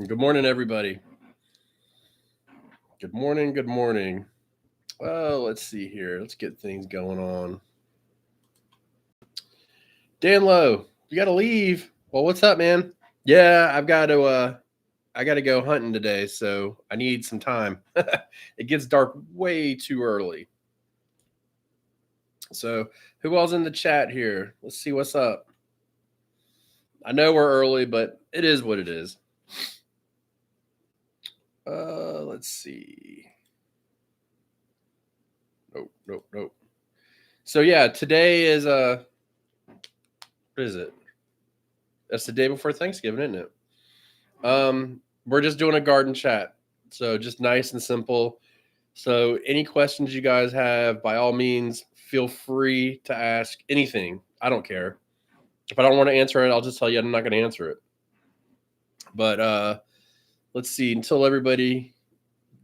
Good morning, everybody. Good morning. Good morning. Well, let's see here. Let's get things going on. Dan Lowe, you got to leave. Well, what's up, man? Yeah, I got to go hunting today, so I need some time. It gets dark way too early. So, who all's in the chat here? Let's see what's up. I know we're early, but it is what it is. Let's see. Nope. So yeah, today is what is it? That's the day before Thanksgiving, isn't it? We're just doing a garden chat, so just nice and simple. So any questions you guys have, by all means, feel free to ask anything. I don't care. If I don't want to answer it, I'll just tell you I'm not going to answer it. But let's see until everybody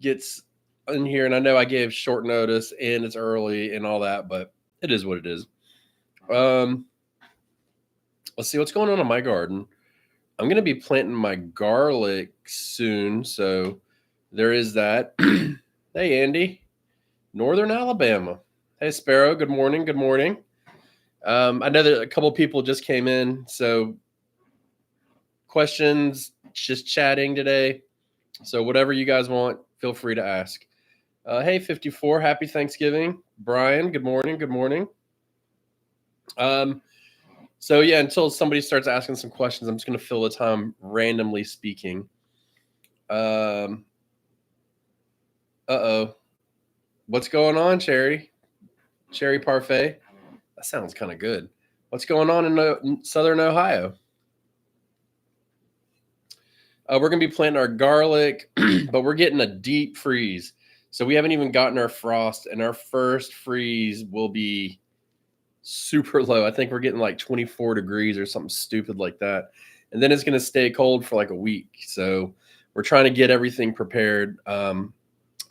gets in here, and I know I gave short notice and it's early and all that, but it is what it is. Let's see what's going on in my garden. I'm going to be planting my garlic soon, so there is that. Hey, Andy, Northern Alabama. Hey, Sparrow, good morning. Good morning. I know that a couple people just came in, so questions, just chatting today. So whatever you guys want, feel free to ask. Hey, 54, happy Thanksgiving. Brian, good morning. Good morning. So yeah, until somebody starts asking some questions, I'm just going to fill the time randomly speaking. What's going on, Cherry Parfait? That sounds kind of good. What's going on in Southern Ohio? We're going to be planting our garlic, but we're getting a deep freeze. So we haven't even gotten our frost, and our first freeze will be super low. I think we're getting like 24 degrees or something stupid like that. And then it's going to stay cold for like a week. So we're trying to get everything prepared. I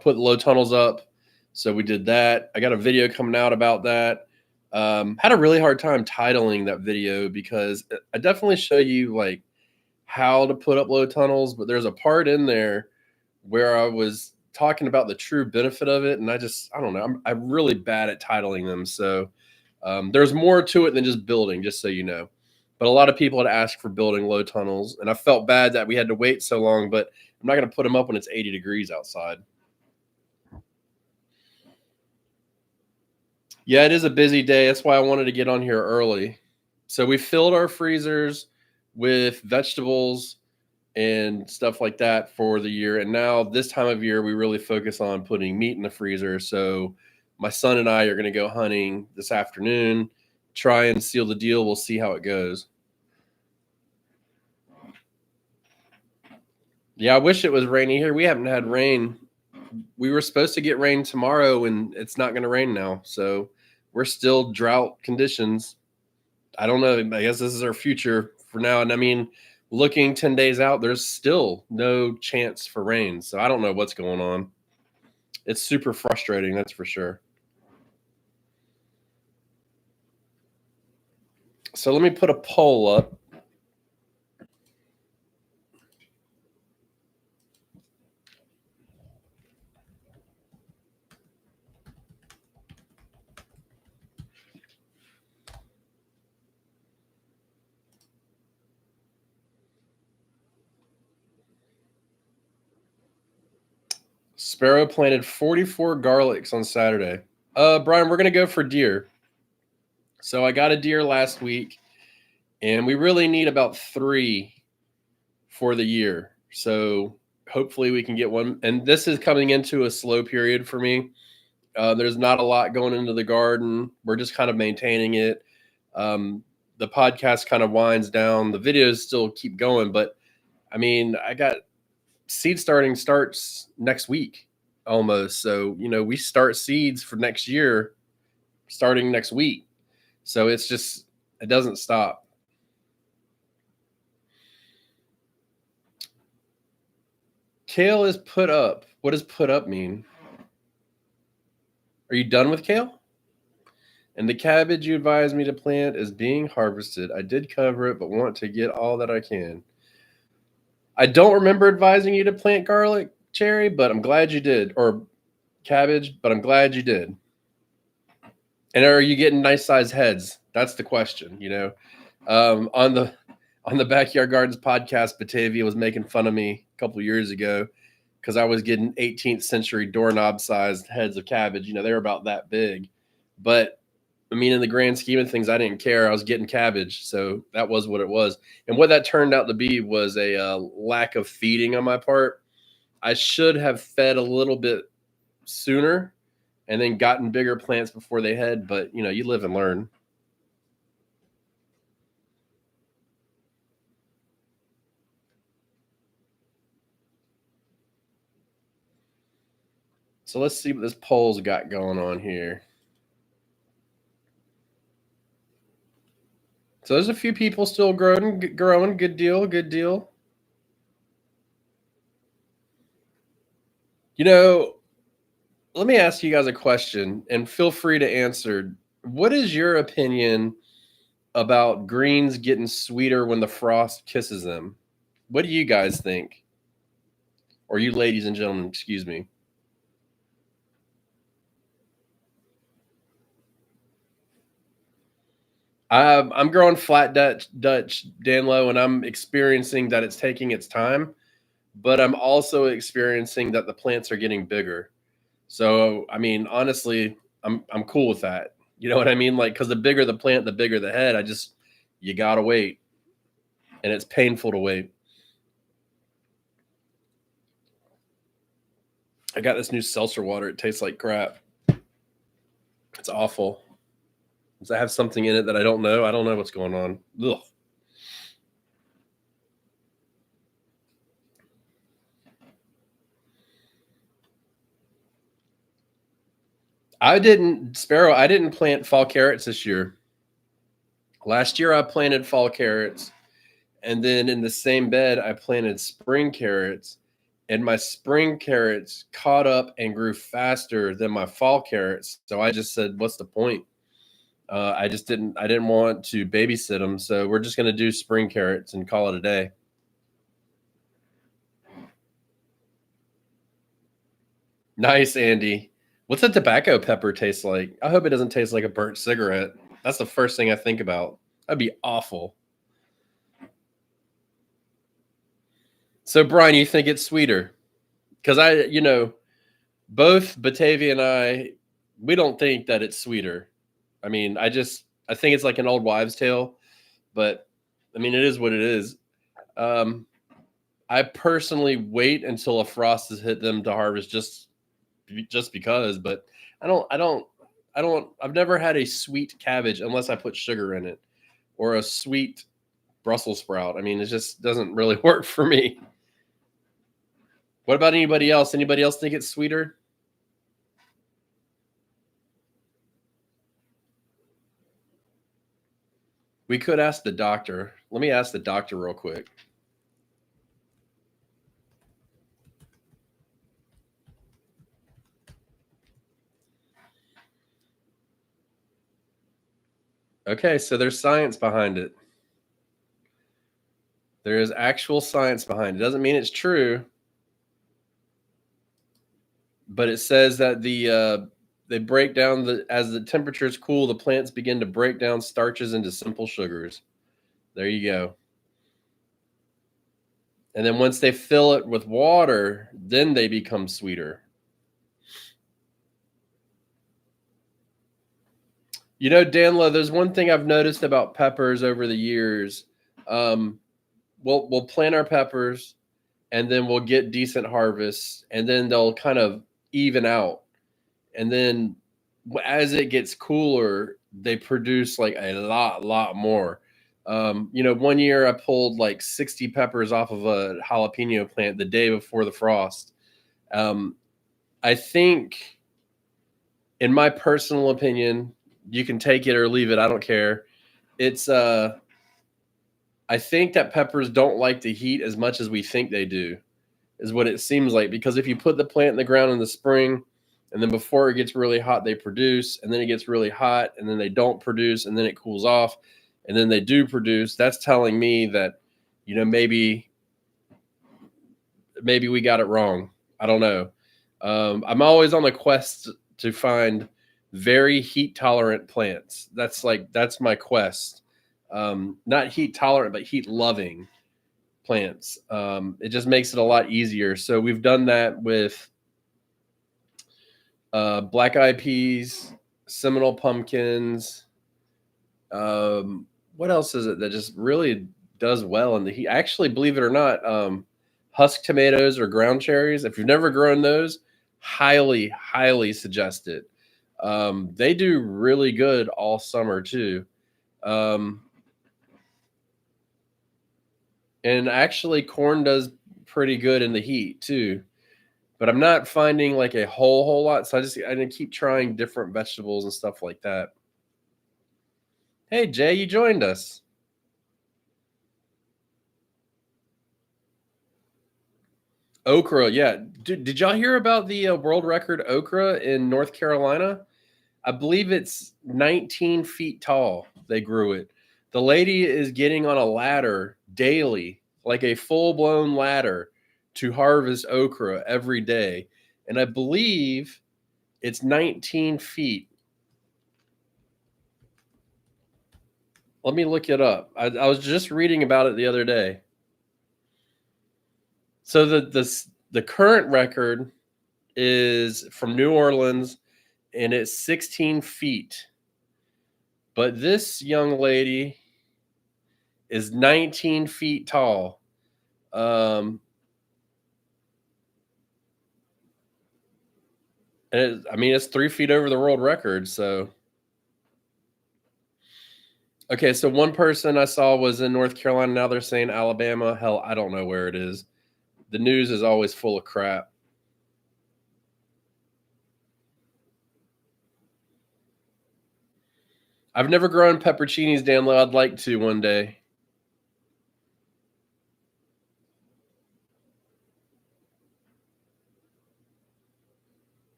put low tunnels up. So we did that. I got a video coming out about that. Had a really hard time titling that video because I definitely show you like how to put up low tunnels, but there's a part in there where I was talking about the true benefit of it. And I don't know. I'm really bad at titling them. So there's more to it than just building, just so you know. But a lot of people had asked for building low tunnels, and I felt bad that we had to wait so long, but I'm not going to put them up when it's 80 degrees outside. Yeah, it is a busy day. That's why I wanted to get on here early. So we filled our freezers with vegetables and stuff like that for the year. And now this time of year, we really focus on putting meat in the freezer. So my son and I are going to go hunting this afternoon, try and seal the deal. We'll see how it goes. Yeah, I wish it was rainy here. We haven't had rain. We were supposed to get rain tomorrow, and it's not going to rain now. So we're still drought conditions. I don't know. I guess this is our future for now. And I mean, looking 10 days out, there's still no chance for rain. So I don't know what's going on. It's super frustrating, that's for sure. So let me put a poll up. Sparrow planted 44 garlics on Saturday. Brian, we're going to go for deer. So I got a deer last week, and we really need about 3 for the year. So hopefully we can get one. And this is coming into a slow period for me. There's not a lot going into the garden. We're just kind of maintaining it. The podcast kind of winds down. The videos still keep going, but I mean, I got seed starts next week almost. So, we start seeds for next year starting next week. So it doesn't stop. Kale is put up. What does put up mean? Are you done with kale? And the cabbage you advised me to plant is being harvested. I did cover it, but want to get all that I can. I don't remember advising you to plant garlic, Cherry, but I'm glad you did, or cabbage, but I'm glad you did. And are you getting nice sized heads? That's the question. On the Backyard Gardens podcast, Batavia was making fun of me a couple years ago because I was getting 18th century doorknob sized heads of cabbage. They're about that big. But I mean, in the grand scheme of things, I didn't care. I was getting cabbage. So that was what it was. And what that turned out to be was a lack of feeding on my part. I should have fed a little bit sooner and then gotten bigger plants before they had. But, you live and learn. So let's see what this poll's got going on here. So there's a few people still growing. Good deal. Let me ask you guys a question, and feel free to answer. What is your opinion about greens getting sweeter when the frost kisses them? What do you guys think? Or you ladies and gentlemen, excuse me. I'm growing flat Dutch Danlo, and I'm experiencing that it's taking its time, but I'm also experiencing that the plants are getting bigger. So, I mean, honestly, I'm cool with that. You know what I mean? Like, because the bigger the plant, the bigger the head. You gotta wait, and it's painful to wait. I got this new seltzer water. It tastes like crap. It's awful. Does that have something in it that I don't know? I don't know what's going on. Ugh. I didn't plant fall carrots this year. Last year I planted fall carrots, and then in the same bed I planted spring carrots, and my spring carrots caught up and grew faster than my fall carrots. So I just said, what's the point? I didn't want to babysit them. So we're just going to do spring carrots and call it a day. Nice, Andy. What's a tobacco pepper taste like? I hope it doesn't taste like a burnt cigarette. That's the first thing I think about. That'd be awful. So, Brian, you think it's sweeter? Because both Batavia and we don't think that it's sweeter. I mean, I think it's like an old wives' tale, but I mean, it is what it is. I personally wait until a frost has hit them to harvest just because, but I've never had a sweet cabbage unless I put sugar in it, or a sweet Brussels sprout. I mean, it just doesn't really work for me. What about anybody else? Anybody else think it's sweeter? We could ask the doctor. Let me ask the doctor real quick. Okay, so there's science behind it. There is actual science behind it. Doesn't mean it's true, but it says that they break down as the temperatures cool, the plants begin to break down starches into simple sugars. There you go. And then once they fill it with water, then they become sweeter. Danlo, there's one thing I've noticed about peppers over the years. We'll plant our peppers, and then we'll get decent harvests, and then they'll kind of even out. And then as it gets cooler, they produce like a lot more. One year I pulled like 60 peppers off of a jalapeno plant the day before the frost. I think, in my personal opinion, you can take it or leave it. I don't care. It's I think that peppers don't like the heat as much as we think they do, is what it seems like. Because if you put the plant in the ground in the spring, and then before it gets really hot, they produce, and then it gets really hot, and then they don't produce, and then it cools off, and then they do produce. That's telling me that, maybe maybe we got it wrong. I don't know. I'm always on the quest to find very heat tolerant plants. That's my quest. Not heat tolerant, but heat loving plants. It just makes it a lot easier. So we've done that with black eyed peas, Seminole pumpkins. What else is it that just really does well in the heat? Actually, believe it or not, husk tomatoes or ground cherries. If you've never grown those, highly, highly suggest it. They do really good all summer too. Um, and actually, corn does pretty good in the heat too. But I'm not finding like a whole lot, so I didn't keep trying different vegetables and stuff like that. Hey Jay, you joined us. Okra, yeah. Did y'all hear about the world record okra in North Carolina? I believe it's 19 feet tall. They grew it. The lady is getting on a ladder daily, like a full blown ladder, to harvest okra every day. And I believe it's 19 feet. Let me look it up. I was just reading about it the other day. So the current record is from New Orleans, and it's 16 feet. But this young lady is 19 feet tall. I mean, it's 3 feet over the world record. So, okay, so one person I saw was in North Carolina. Now they're saying Alabama. Hell, I don't know where it is. The news is always full of crap. I've never grown pepperoncinis, Danlo. I'd like to one day.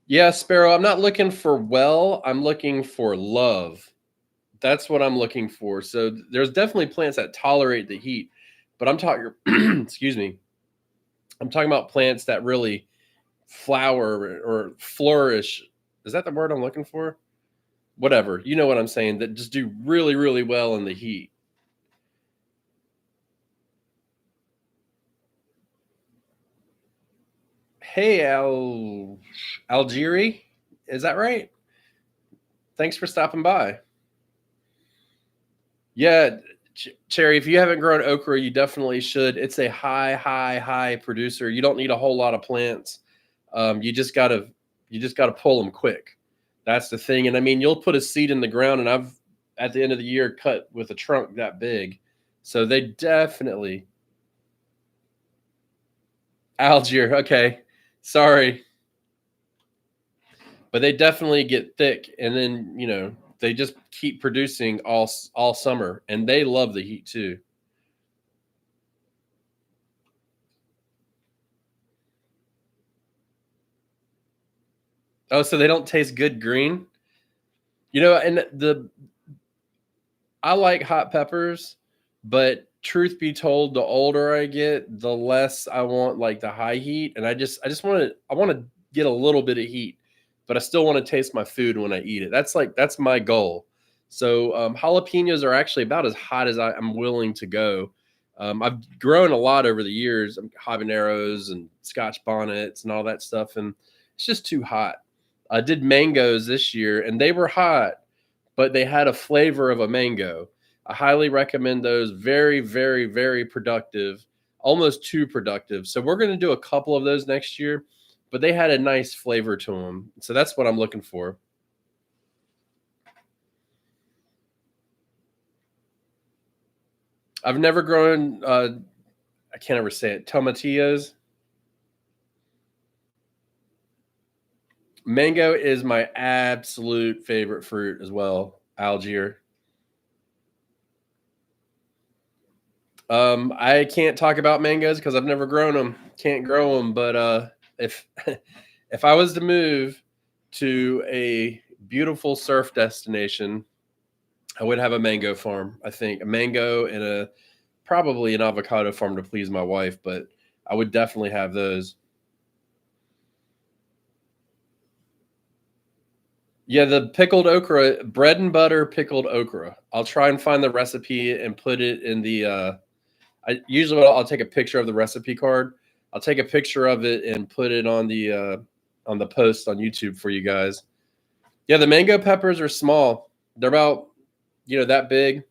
Yeah, Sparrow, I'm not looking for well, I'm looking for love. That's what I'm looking for. So there's definitely plants that tolerate the heat, but I'm talking excuse me. I'm talking about plants that really flower or flourish. Is that the word I'm looking for? Whatever. You know what I'm saying, that just do really, really well in the heat. Hey, Algeri, is that right? Thanks for stopping by. Yeah, Cherry, if you haven't grown okra, you definitely should. It's a high, high, high producer. You don't need a whole lot of plants. You just gotta pull them quick. That's the thing. And I mean, you'll put a seed in the ground, and I've at the end of the year cut with a trunk that big. So they definitely Algier. Okay, sorry, but they definitely get thick, and then they just keep producing all summer, and they love the heat too. Oh, so they don't taste good green? And I like hot peppers, but truth be told, the older I get, the less I want like the high heat, and I want to get a little bit of heat, but I still want to taste my food when I eat it. That's my goal. So jalapenos are actually about as hot as I'm willing to go. I've grown a lot over the years, habaneros and Scotch bonnets and all that stuff, and it's just too hot. I did mangoes this year, and they were hot, but they had a flavor of a mango. I highly recommend those. Very, very, very productive, almost too productive. So we're going to do a couple of those next year, but they had a nice flavor to them. So that's what I'm looking for. I've never grown, I can't ever say it, tomatillos. Mango is my absolute favorite fruit as well, Algier. I can't talk about mangoes because I've never grown them. Can't grow them, but if if I was to move to a beautiful surf destination, I would have a mango farm. I think a mango and probably an avocado farm to please my wife, but I would definitely have those. Yeah, the pickled okra, bread and butter pickled okra. I'll try and find the recipe and put it in the. I usually I'll take a picture of the recipe card. I'll take a picture of it and put it on the post on YouTube for you guys. Yeah, the mango peppers are small. They're about that big.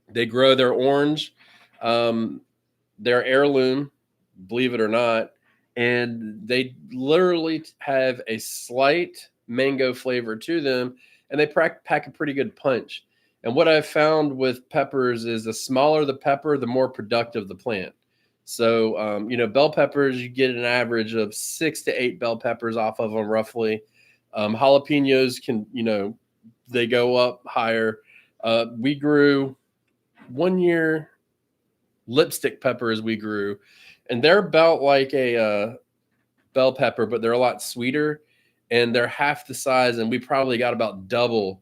They grow. They're orange. Um, they're heirloom, believe it or not, and they literally have a slight mango flavor to them, and they pack a pretty good punch. And what I've found with peppers is the smaller the pepper, the more productive the plant. So, bell peppers, you get an average of 6 to 8 bell peppers off of them roughly. Jalapenos can, they go up higher. We grew one year lipstick peppers we grew, and they're about like a bell pepper, but they're a lot sweeter, and they're half the size, and we probably got about double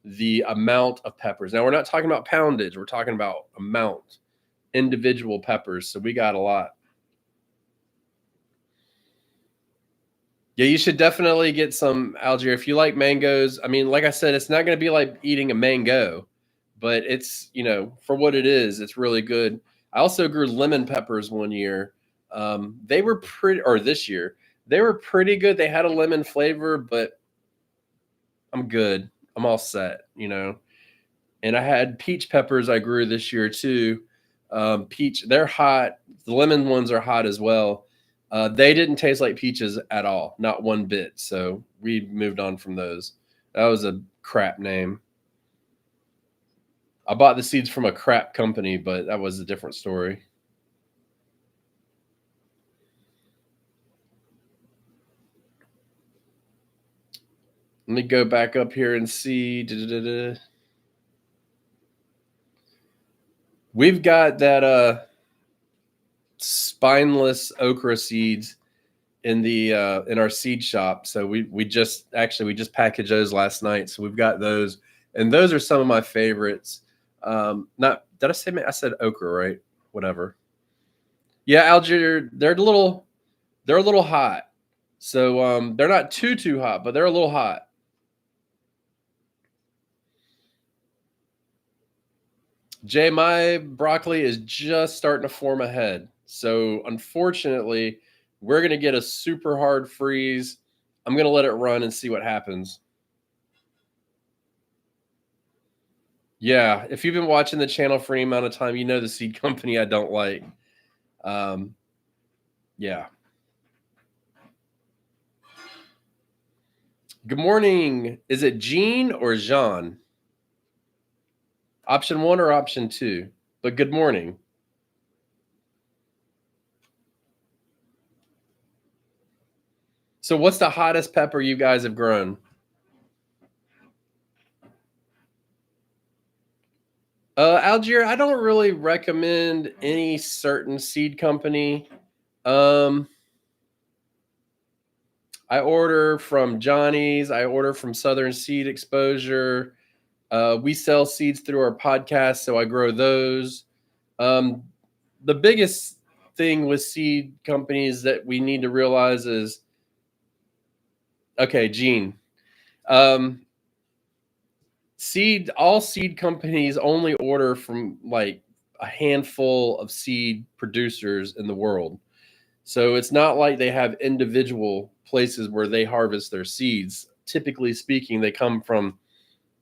the amount of peppers. Now we're not talking about poundage; we're talking about amount, individual peppers. So we got a lot. Yeah, you should definitely get some Algier if you like mangoes. I mean, like I said, it's not going to be like eating a mango, but it's for what it is, it's really good. I also grew lemon peppers one year. They were pretty, or this year they were pretty good. They had a lemon flavor, but I'm good. I'm all set. And I had peach peppers I grew this year too. Peach, they're hot. The lemon ones are hot as well. They didn't taste like peaches at all, not one bit. So we moved on from those. That was a crap name. I bought the seeds from a crap company, but that was a different story. Let me go back up here and see. Da-da-da-da. We've got that spineless okra seeds in our seed shop. So we just packaged those last night. So we've got those, and those are some of my favorites. Not did I say I said okra, right? Whatever. Yeah, Algier, they're a little hot. So they're not too hot, but they're a little hot. Jay, my broccoli is just starting to form a head. So unfortunately, we're gonna get a super hard freeze. I'm gonna let it run and see what happens. Yeah, if you've been watching the channel for any amount of time, you know the seed company I don't like. Um, yeah. Good morning. Is it Jean or Jean? Option one or option two? But good morning. So, what's the hottest pepper you guys have grown? Algier, I don't really recommend any certain seed company. Um, I order from Johnny's. I order from Southern Seed Exposure. We sell seeds through our podcast, so I grow those. Um, the biggest thing with seed companies that we need to realize is okay, Gene. Um, all seed companies only order from like a handful of seed producers in the world. So it's not like they have individual places where they harvest their seeds. Typically speaking, they come from,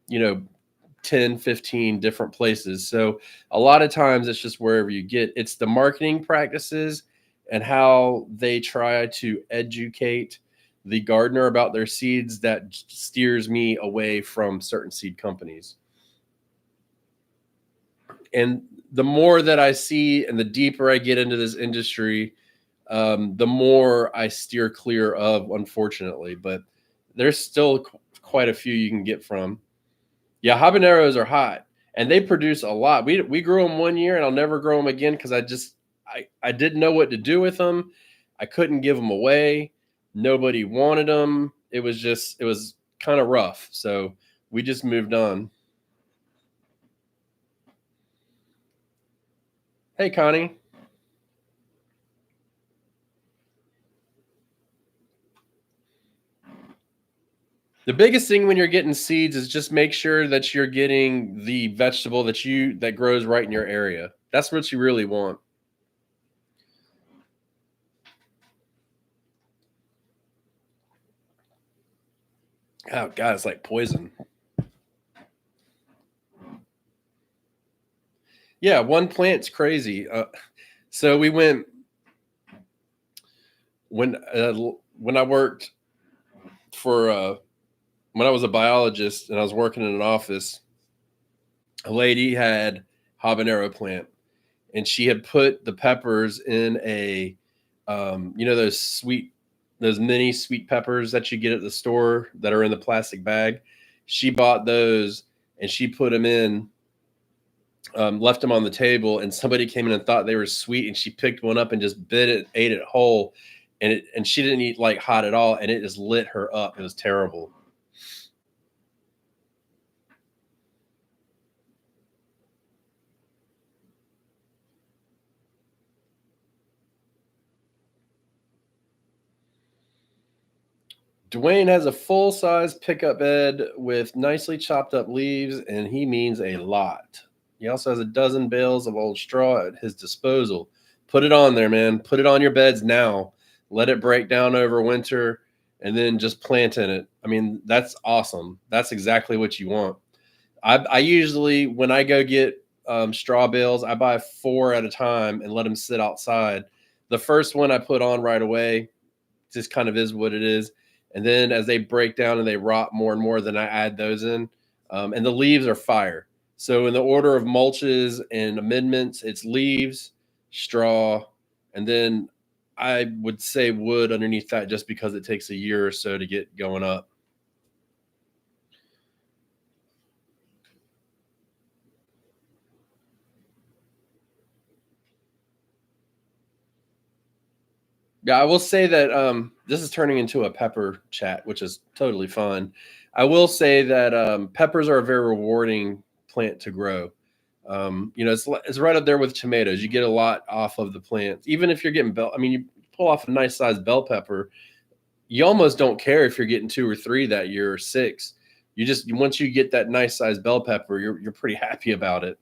you know, 10, 15 different places. So a lot of times it's just wherever you get. It's the marketing practices and how they try to educate the gardener about their seeds that steers me away from certain seed companies. And the more that I see and the deeper I get into this industry, the more I steer clear of, unfortunately. But there's still quite a few you can get from. Yeah, habaneros are hot, and they produce a lot. We grew them one year, and I'll never grow them again because I didn't know what to do with them. I couldn't give them away. Nobody wanted them. It was kind of rough. So we just moved on. Hey, Connie. The biggest thing when you're getting seeds is just make sure that you're getting the vegetable that grows right in your area. That's what you really want. Oh God, it's like poison. Yeah, one plant's crazy. So we went when uh, when I worked for when I was a biologist and I was working in an office. A lady had habanero plant, and she had put the peppers in a, those mini sweet peppers that you get at the store that are in the plastic bag. She bought those and she put them in, left them on the table, and somebody came in and thought they were sweet, and she picked one up and just bit it, ate it whole, and she didn't eat like hot at all, and it just lit her up. It was terrible. Dwayne has a full size pickup bed with nicely chopped up leaves, and he means a lot. He also has a dozen bales of old straw at his disposal. Put it on there, man. Put it on your beds now. Let it break down over winter, and then just plant in it. I mean, that's awesome. That's exactly what you want. I usually, when I go get straw bales, I buy four at a time and let them sit outside. The first one I put on right away, just kind of is what it is. And then as they break down and they rot more and more, then I add those in. And the leaves are fire. So in the order of mulches and amendments, it's leaves, straw, and then I would say wood underneath that, just because it takes a year or so to get going up. Yeah, I will say that this is turning into a pepper chat, which is totally fun. I will say that peppers are a very rewarding plant to grow. It's right up there with tomatoes. You get a lot off of the plants, even if you're getting bell. I mean, you pull off a nice sized bell pepper, you almost don't care if you're getting two or three that year or six. You just, once you get that nice sized bell pepper, you're pretty happy about it.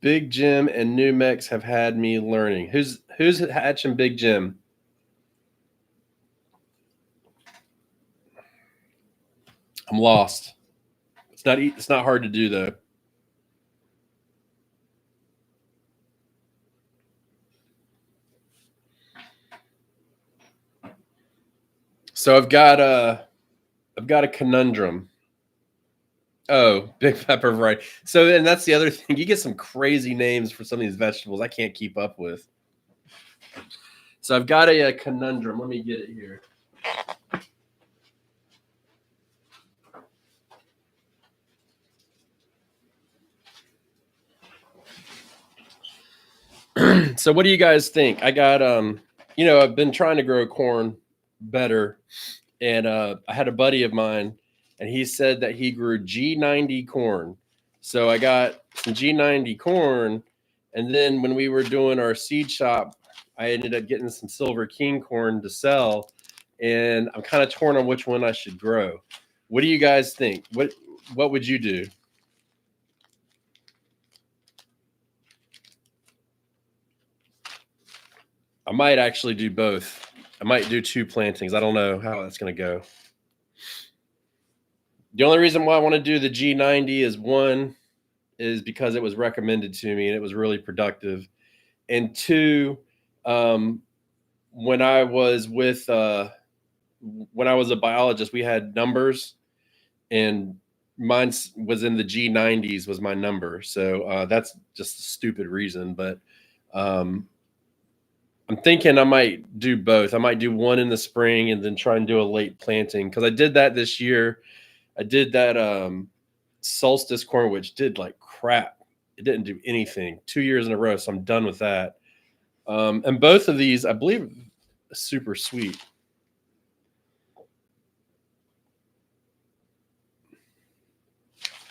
Big Jim and New Mex have had me learning. Who's hatching Big Jim? I'm lost. It's not hard to do though. So I've got a conundrum. Oh, big pepper variety. So, and that's the other thing. You get some crazy names for some of these vegetables I can't keep up with. So I've got a conundrum. Let me get it here. So what do you guys think? I got I've been trying to grow corn better, and I had a buddy of mine, and he said that he grew G90 corn. So I got some G90 corn, and then when we were doing our seed shop, I ended up getting some Silver King corn to sell, and I'm kind of torn on which one I should grow. What do you guys think? What would you do? I might actually do both. I might do two plantings. I don't know how that's going to go. The only reason why I want to do the G90 is, one, is because it was recommended to me and it was really productive, and two, um, when I was with when I was a biologist, we had numbers, and mine was in the G90s was my number. So that's just a stupid reason, but um, I'm thinking I might do both. I might do one in the spring and then try and do a late planting, because I did that this year. I did that solstice corn, which did like crap. It didn't do anything 2 years in a row, so I'm done with that. And both of these, I believe, are super sweet.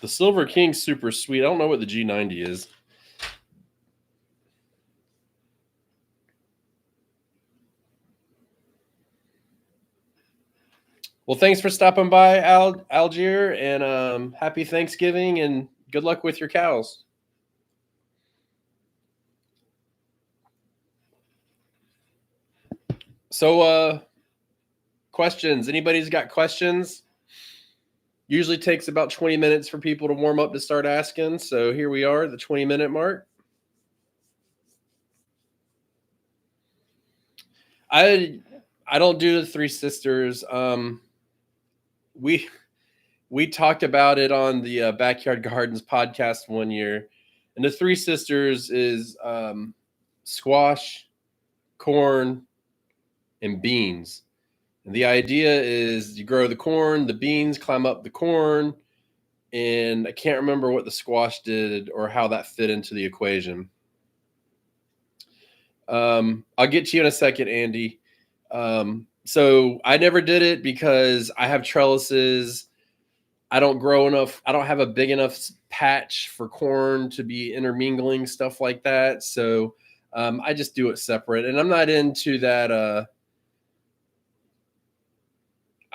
The Silver King's super sweet. I don't know what the G90 is. Well, thanks for stopping by, Algier, and happy Thanksgiving, and good luck with your cows. So, questions. Anybody's got questions? Usually takes about 20 minutes for people to warm up to start asking. So here we are, the 20-minute mark. I don't do the Three Sisters. We talked about it on the Backyard Gardens podcast one year, and the Three Sisters is squash, corn, and beans. And the idea is you grow the corn, the beans climb up the corn, and I can't remember what the squash did or how that fit into the equation. I'll get to you in a second, Andy. So I never did it because I have trellises. I don't grow enough. I don't have a big enough patch for corn to be intermingling stuff like that. So I just do it separate, and I'm not into that.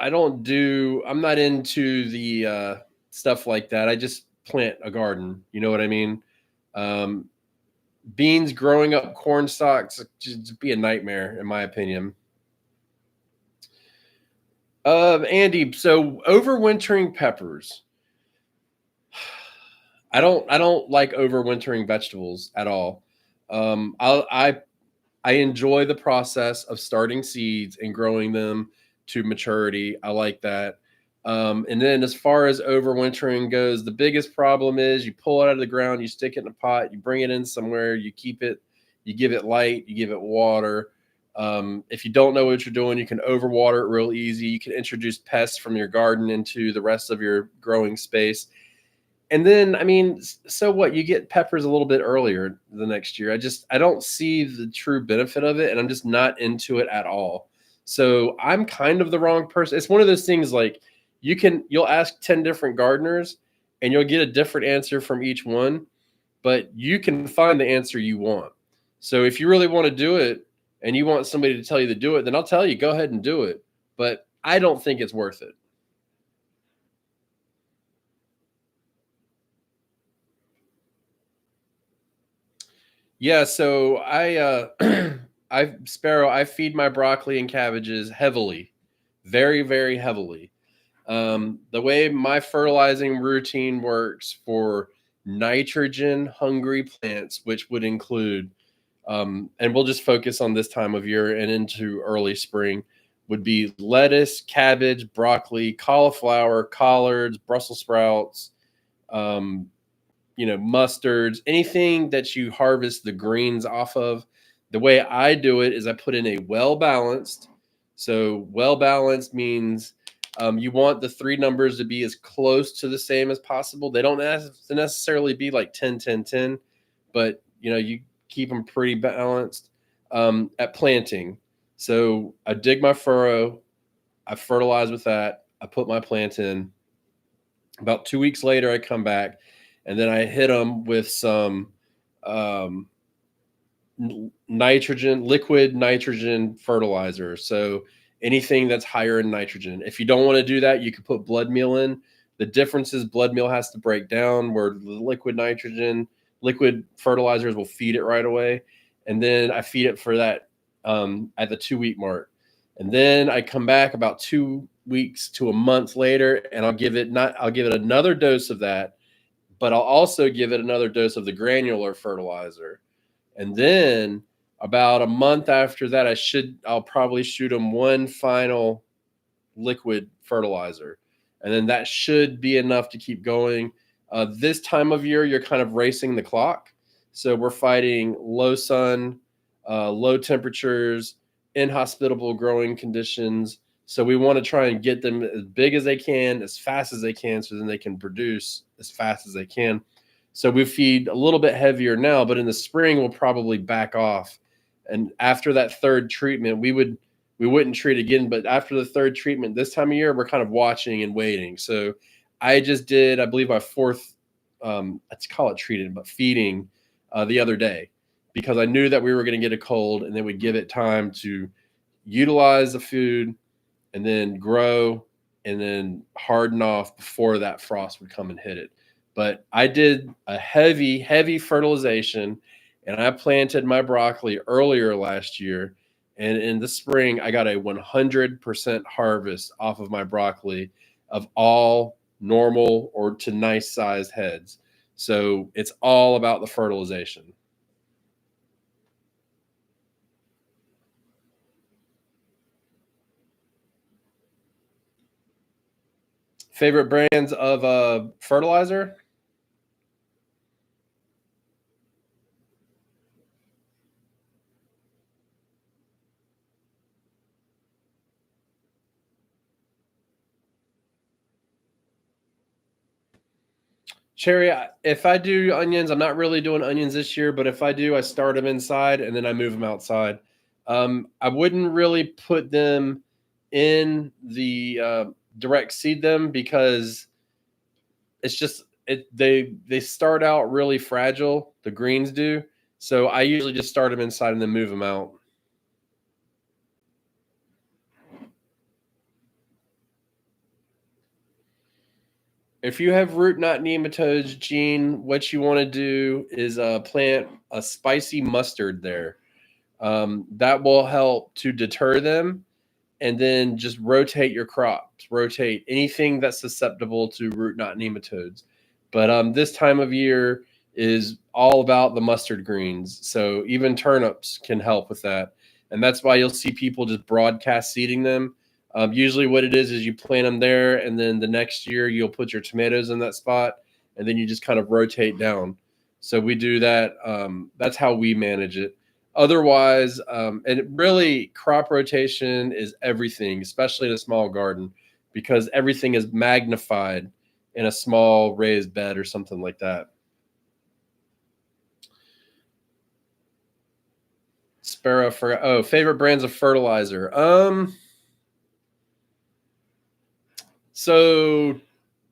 I'm not into the stuff like that. I just plant a garden. You know what I mean? Um, Beans growing up corn stalks just be a nightmare, in my opinion. Andy, so overwintering peppers. I don't like overwintering vegetables at all. I enjoy the process of starting seeds and growing them to maturity. I like that. And then as far as overwintering goes, the biggest problem is you pull it out of the ground, you stick it in a pot, you bring it in somewhere, you keep it, you give it light, you give it water. If you don't know what you're doing, you can overwater it real easy. You can introduce pests from your garden into the rest of your growing space. And then, I mean, so what? You get peppers a little bit earlier the next year. I don't see the true benefit of it, and I'm just not into it at all. So I'm kind of the wrong person. It's one of those things like you'll ask 10 different gardeners and you'll get a different answer from each one, but you can find the answer you want. So if you really want to do it and you want somebody to tell you to do it, then I'll tell you, go ahead and do it. But I don't think it's worth it. Yeah, so I feed my broccoli and cabbages heavily, very, very heavily. The way my fertilizing routine works for nitrogen hungry plants, which would include, and we'll just focus on this time of year and into early spring, would be lettuce, cabbage, broccoli, cauliflower, collards, Brussels sprouts, um, mustards, anything that you harvest the greens off of. The way I do it is I put in a well balanced. So, well balanced means you want the three numbers to be as close to the same as possible. They don't have to necessarily be like 10, 10, 10, but you keep them pretty balanced at planting. So, I dig my furrow, I fertilize with that, I put my plant in. About 2 weeks later, I come back and then I hit them with some um, liquid nitrogen fertilizer. So anything that's higher in nitrogen. If you don't want to do that, you could put blood meal in. The difference is blood meal has to break down, where the liquid fertilizers will feed it right away. And then I feed it for that at the 2 week mark. And then I come back about 2 weeks to a month later, and I'll give it another dose of that, but I'll also give it another dose of the granular fertilizer. And then about a month after that, I'll probably shoot them one final liquid fertilizer. And then that should be enough to keep going. This time of year, you're kind of racing the clock. So we're fighting low sun, low temperatures, inhospitable growing conditions. So we want to try and get them as big as they can, as fast as they can, so then they can produce as fast as they can. So we feed a little bit heavier now, but in the spring we'll probably back off And after that third treatment, we wouldn't treat again. But after the third treatment, this time of year, we're kind of watching and waiting. So I just did, I believe, my fourth, let's call it treated, but feeding the other day, because I knew that we were going to get a cold, and then we'd give it time to utilize the food and then grow and then harden off before that frost would come and hit it. But I did a heavy fertilization, and I planted my broccoli earlier last year. And in the spring, I got a 100% harvest off of my broccoli of all normal or to nice sized heads. So it's all about the fertilization. Favorite brands of fertilizer? Cherry, if I do onions, I'm not really doing onions this year, but if I do, I start them inside and then I move them outside. I wouldn't really put them in the direct seed them, because it's just they start out really fragile. The greens do, so I usually just start them inside and then move them out. If you have root knot nematodes, Gene, what you want to do is plant a spicy mustard there. That will help to deter them, and then just rotate your crops, rotate anything that's susceptible to root knot nematodes. But this time of year is all about the mustard greens. So even turnips can help with that. And that's why you'll see people just broadcast seeding them. Usually what it is you plant them there, and then the next year you'll put your tomatoes in that spot, and then you just kind of rotate down. So we do that. That's how we manage it. Otherwise, and really, crop rotation is everything, especially in a small garden, because everything is magnified in a small raised bed or something like that. Sparrow for favorite brands of fertilizer. So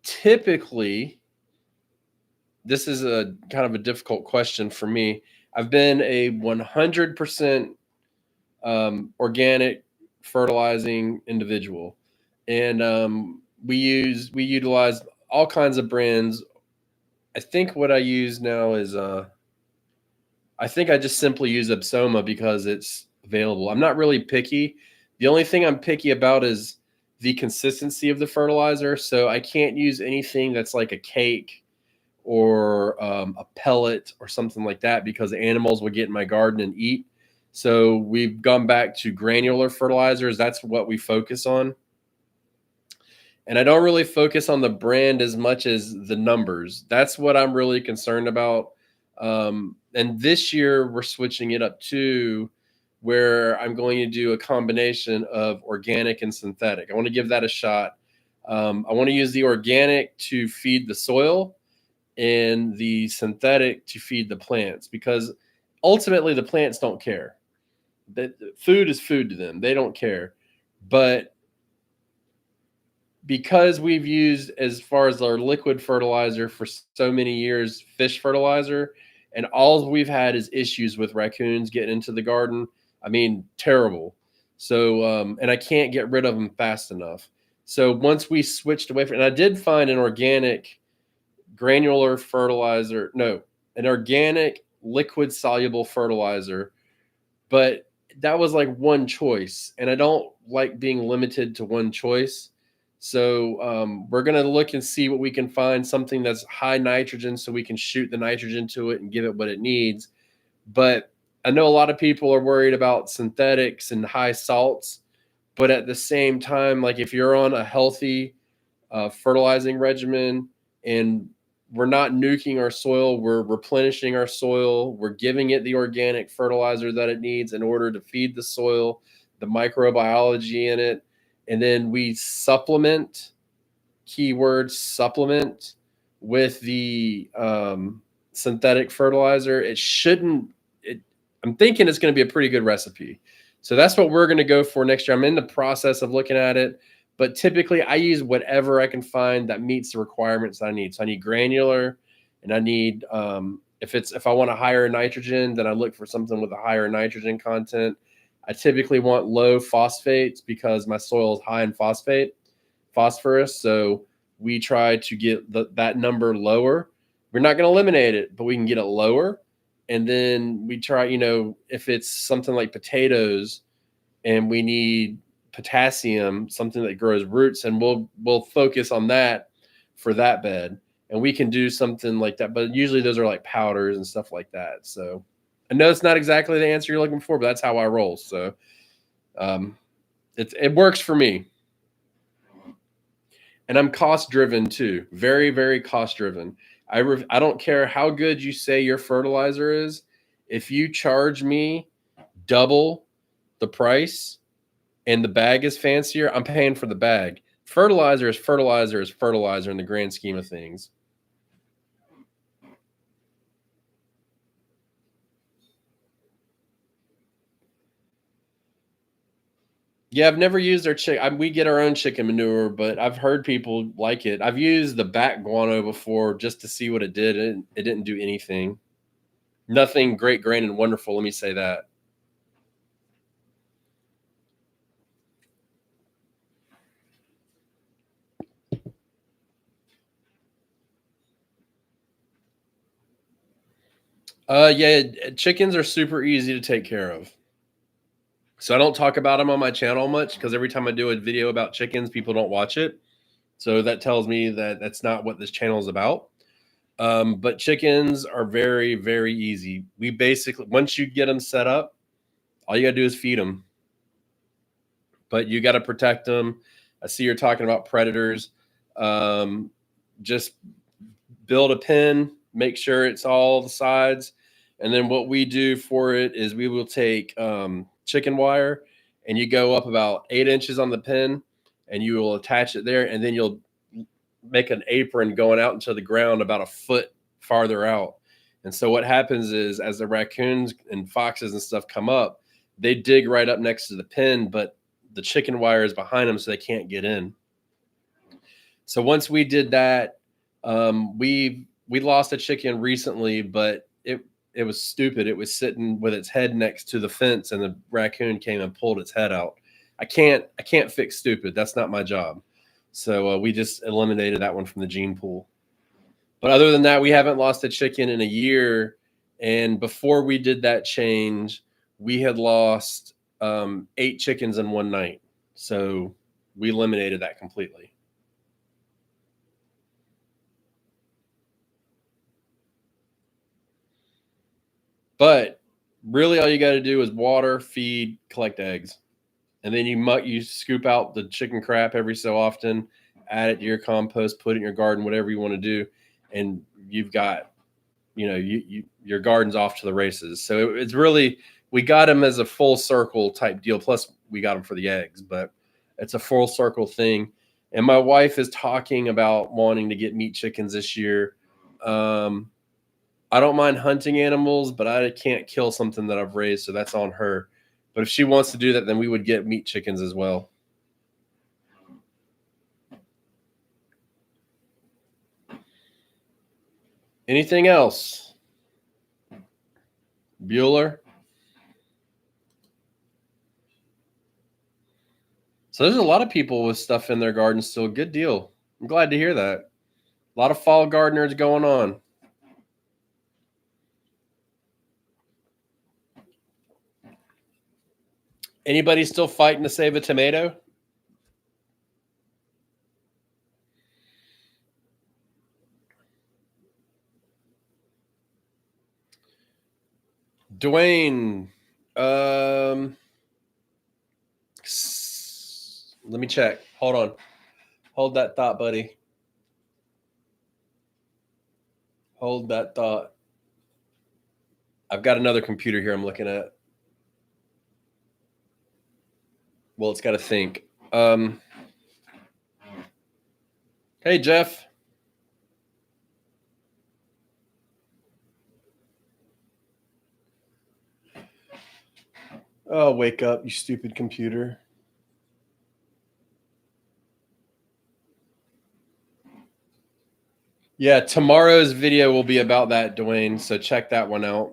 typically, this is a kind of a difficult question for me. I've been a 100% organic fertilizing individual, and we utilize all kinds of brands. I think what I use now is I think I just simply use Ipsoma because it's available. I'm not really picky. The only thing I'm picky about is the consistency of the fertilizer. So I can't use anything that's like a cake or a pellet or something like that, because animals would get in my garden and eat. So we've gone back to granular fertilizers. That's what we focus on. And I don't really focus on the brand as much as the numbers. That's what I'm really concerned about. And this year we're switching it up to where I'm going to do a combination of organic and synthetic. I want to give that a shot. I want to use the organic to feed the soil and the synthetic to feed the plants, because ultimately the plants don't care. That food is food to them. They don't care. But because we've used, as far as our liquid fertilizer for so many years, fish fertilizer, and all we've had is issues with raccoons getting into the garden. I mean, terrible. So, and I can't get rid of them fast enough. So once we switched away from, and I did find an organic granular fertilizer, no, an organic liquid soluble fertilizer, but that was like one choice, and I don't like being limited to one choice. So we're going to look and see what we can find, something that's high nitrogen, so we can shoot the nitrogen to it and give it what it needs. But I know a lot of people are worried about synthetics and high salts, but at the same time, like if you're on a healthy fertilizing regimen, and we're not nuking our soil, we're replenishing our soil, we're giving it the organic fertilizer that it needs in order to feed the soil, the microbiology in it, and then we supplement, keyword supplement, with the synthetic fertilizer. It shouldn't, it I'm thinking it's going to be a pretty good recipe. So that's what we're going to go for next year. I'm in the process of looking at it, but typically I use whatever I can find that meets the requirements I need. So I need granular, and I need if I want a higher nitrogen, then I look for something with a higher nitrogen content. I typically want low phosphates because my soil is high in phosphorus. So we try to get that number lower. We're not going to eliminate it, but we can get it lower. And then we try, if it's something like potatoes and we need potassium, something that grows roots, and we'll focus on that for that bed. And we can do something like that. But usually those are like powders and stuff like that. So I know it's not exactly the answer you're looking for, but that's how I roll. So it works for me. And I'm cost driven too. Very, very cost driven. I don't care how good you say your fertilizer is. If you charge me double the price and the bag is fancier, I'm paying for the bag. Fertilizer is fertilizer is fertilizer in the grand scheme of things. Yeah, I've never used their chicken. We get our own chicken manure, but I've heard people like it. I've used the bat guano before just to see what it did. It didn't do anything. Nothing great, grand, and wonderful. Let me say that. Yeah, chickens are super easy to take care of. So I don't talk about them on my channel much because every time I do a video about chickens, people don't watch it. So that tells me that that's not what this channel is about. But chickens are very, very easy. We basically, once you get them set up, all you got to do is feed them. But you got to protect them. I see you're talking about predators. Just build a pen, make sure it's all the sides. And then what we do for it is we will take chicken wire, and you go up about 8 inches on the pen, and you will attach it there. And then you'll make an apron going out into the ground about a foot farther out. And so what happens is as the raccoons and foxes and stuff come up, they dig right up next to the pen, but the chicken wire is behind them so they can't get in. So once we did that, we lost a chicken recently, but it was stupid. It was sitting with its head next to the fence, and the raccoon came and pulled its head out. I can't fix stupid. That's not my job. So we just eliminated that one from the gene pool. But other than that, we haven't lost a chicken in a year. And before we did that change, we had lost 8 chickens in one night. So we eliminated that completely. But really, all you got to do is water, feed, collect eggs, and then you scoop out the chicken crap every so often, add it to your compost, put it in your garden, whatever you want to do, and you've got, your garden's off to the races. So it's really, we got them as a full circle type deal. Plus, we got them for the eggs, but it's a full circle thing. And my wife is talking about wanting to get meat chickens this year. I don't mind hunting animals, but I can't kill something that I've raised, so that's on her. But if she wants to do that, then we would get meat chickens as well. Anything else? Bueller? So there's a lot of people with stuff in their garden still. Good deal. I'm glad to hear that. A lot of fall gardeners going on. Anybody still fighting to save a tomato? Dwayne, let me check. Hold on. Hold that thought, buddy. Hold that thought. I've got another computer here I'm looking at. Well, it's got to think. Hey, Jeff. Oh, wake up, you stupid computer. Yeah, tomorrow's video will be about that, Dwayne. So check that one out.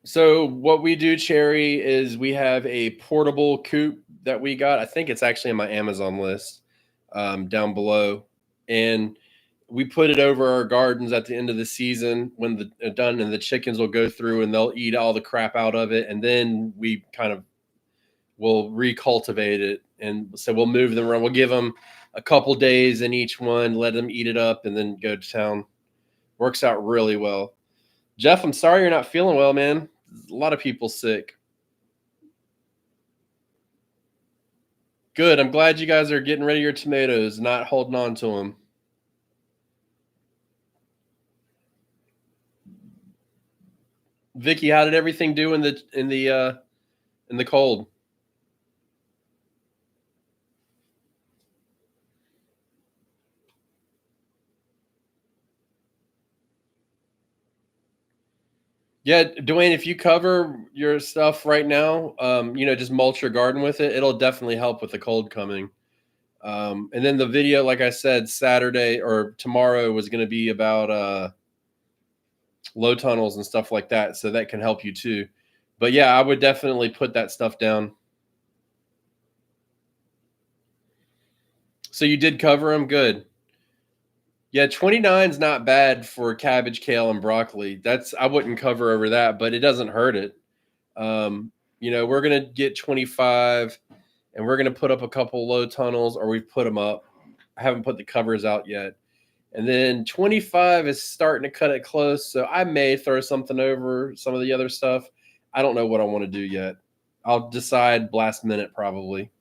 So what we do, Cherry, is we have a portable coop that we got. I think it's actually on my Amazon list down below. And we put it over our gardens at the end of the season when the done, and the chickens will go through and they'll eat all the crap out of it. And then we kind of will recultivate it. And so we'll move them around. We'll give them a couple days in each one, let them eat it up, and then go to town. Works out really well. Jeff, I'm sorry you're not feeling well, man. A lot of people sick. Good. I'm glad you guys are getting rid of your tomatoes, not holding on to them. Vicky, how did everything do in the cold? Yeah, Dwayne, if you cover your stuff right now, just mulch your garden with it. It'll definitely help with the cold coming. And then the video, like I said, Saturday or tomorrow was going to be about low tunnels and stuff like that. So that can help you too. But yeah, I would definitely put that stuff down. So you did cover them? Good. Yeah, 29 is not bad for cabbage, kale, and broccoli. I wouldn't cover over that, but it doesn't hurt it. We're gonna get 25 and we're gonna put up a couple low tunnels, or we've put them up. I haven't put the covers out yet. And then 25 is starting to cut it close. So I may throw something over some of the other stuff. I don't know what I want to do yet. I'll decide last minute probably.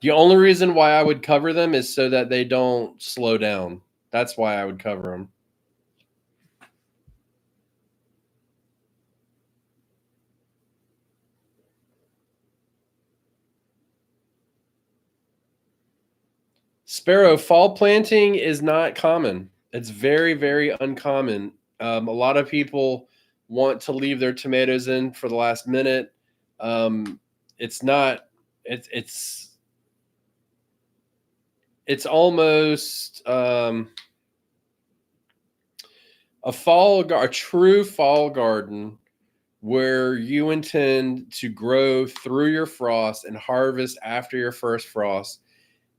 The only reason why I would cover them is so that they don't slow down. That's why I would cover them. Sparrow, fall planting is not common. It's very, very uncommon. A lot of people want to leave their tomatoes in for the last minute. It's not. It's it's almost a true fall garden where you intend to grow through your frost and harvest after your first frost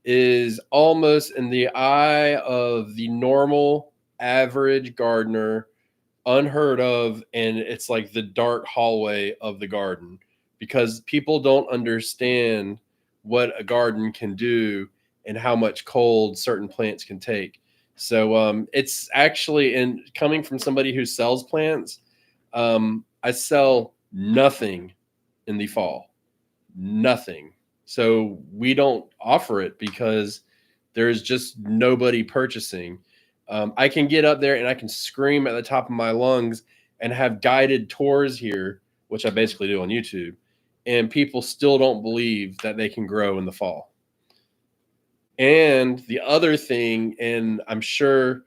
is almost in the eye of the normal average gardener unheard of, and it's like the dark hallway of the garden because people don't understand what a garden can do and how much cold certain plants can take. So it's actually, and coming from somebody who sells plants, I sell nothing in the fall, nothing. So we don't offer it because there's just nobody purchasing. I can get up there and I can scream at the top of my lungs and have guided tours here, which I basically do on YouTube, and people still don't believe that they can grow in the fall. And the other thing, and I'm sure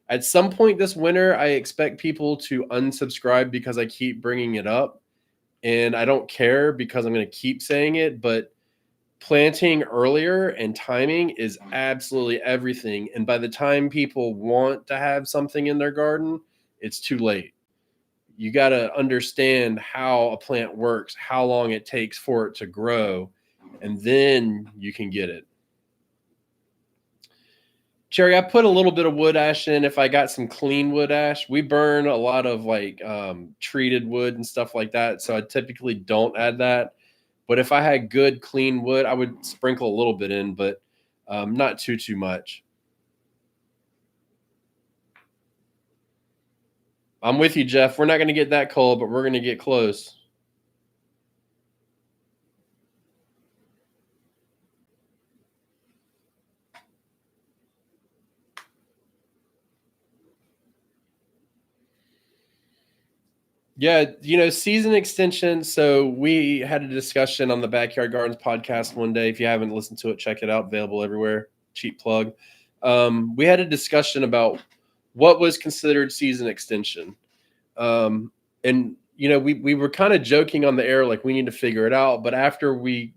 at some point this winter, I expect people to unsubscribe because I keep bringing it up. And I don't care because I'm going to keep saying it, but planting earlier and timing is absolutely everything. And by the time people want to have something in their garden, it's too late. You got to understand how a plant works, how long it takes for it to grow, and then you can get it. Cherry, I put a little bit of wood ash in if I got some clean wood ash. We burn a lot of treated wood and stuff like that. So I typically don't add that. But if I had good clean wood, I would sprinkle a little bit in, but not too much. I'm with you, Jeff. We're not going to get that cold, but we're going to get close. Yeah, season extension. So we had a discussion on the Backyard Gardens podcast one day. If you haven't listened to it, check it out. Available everywhere. Cheap plug. We had a discussion about what was considered season extension. And we were kind of joking on the air, like we need to figure it out. But after we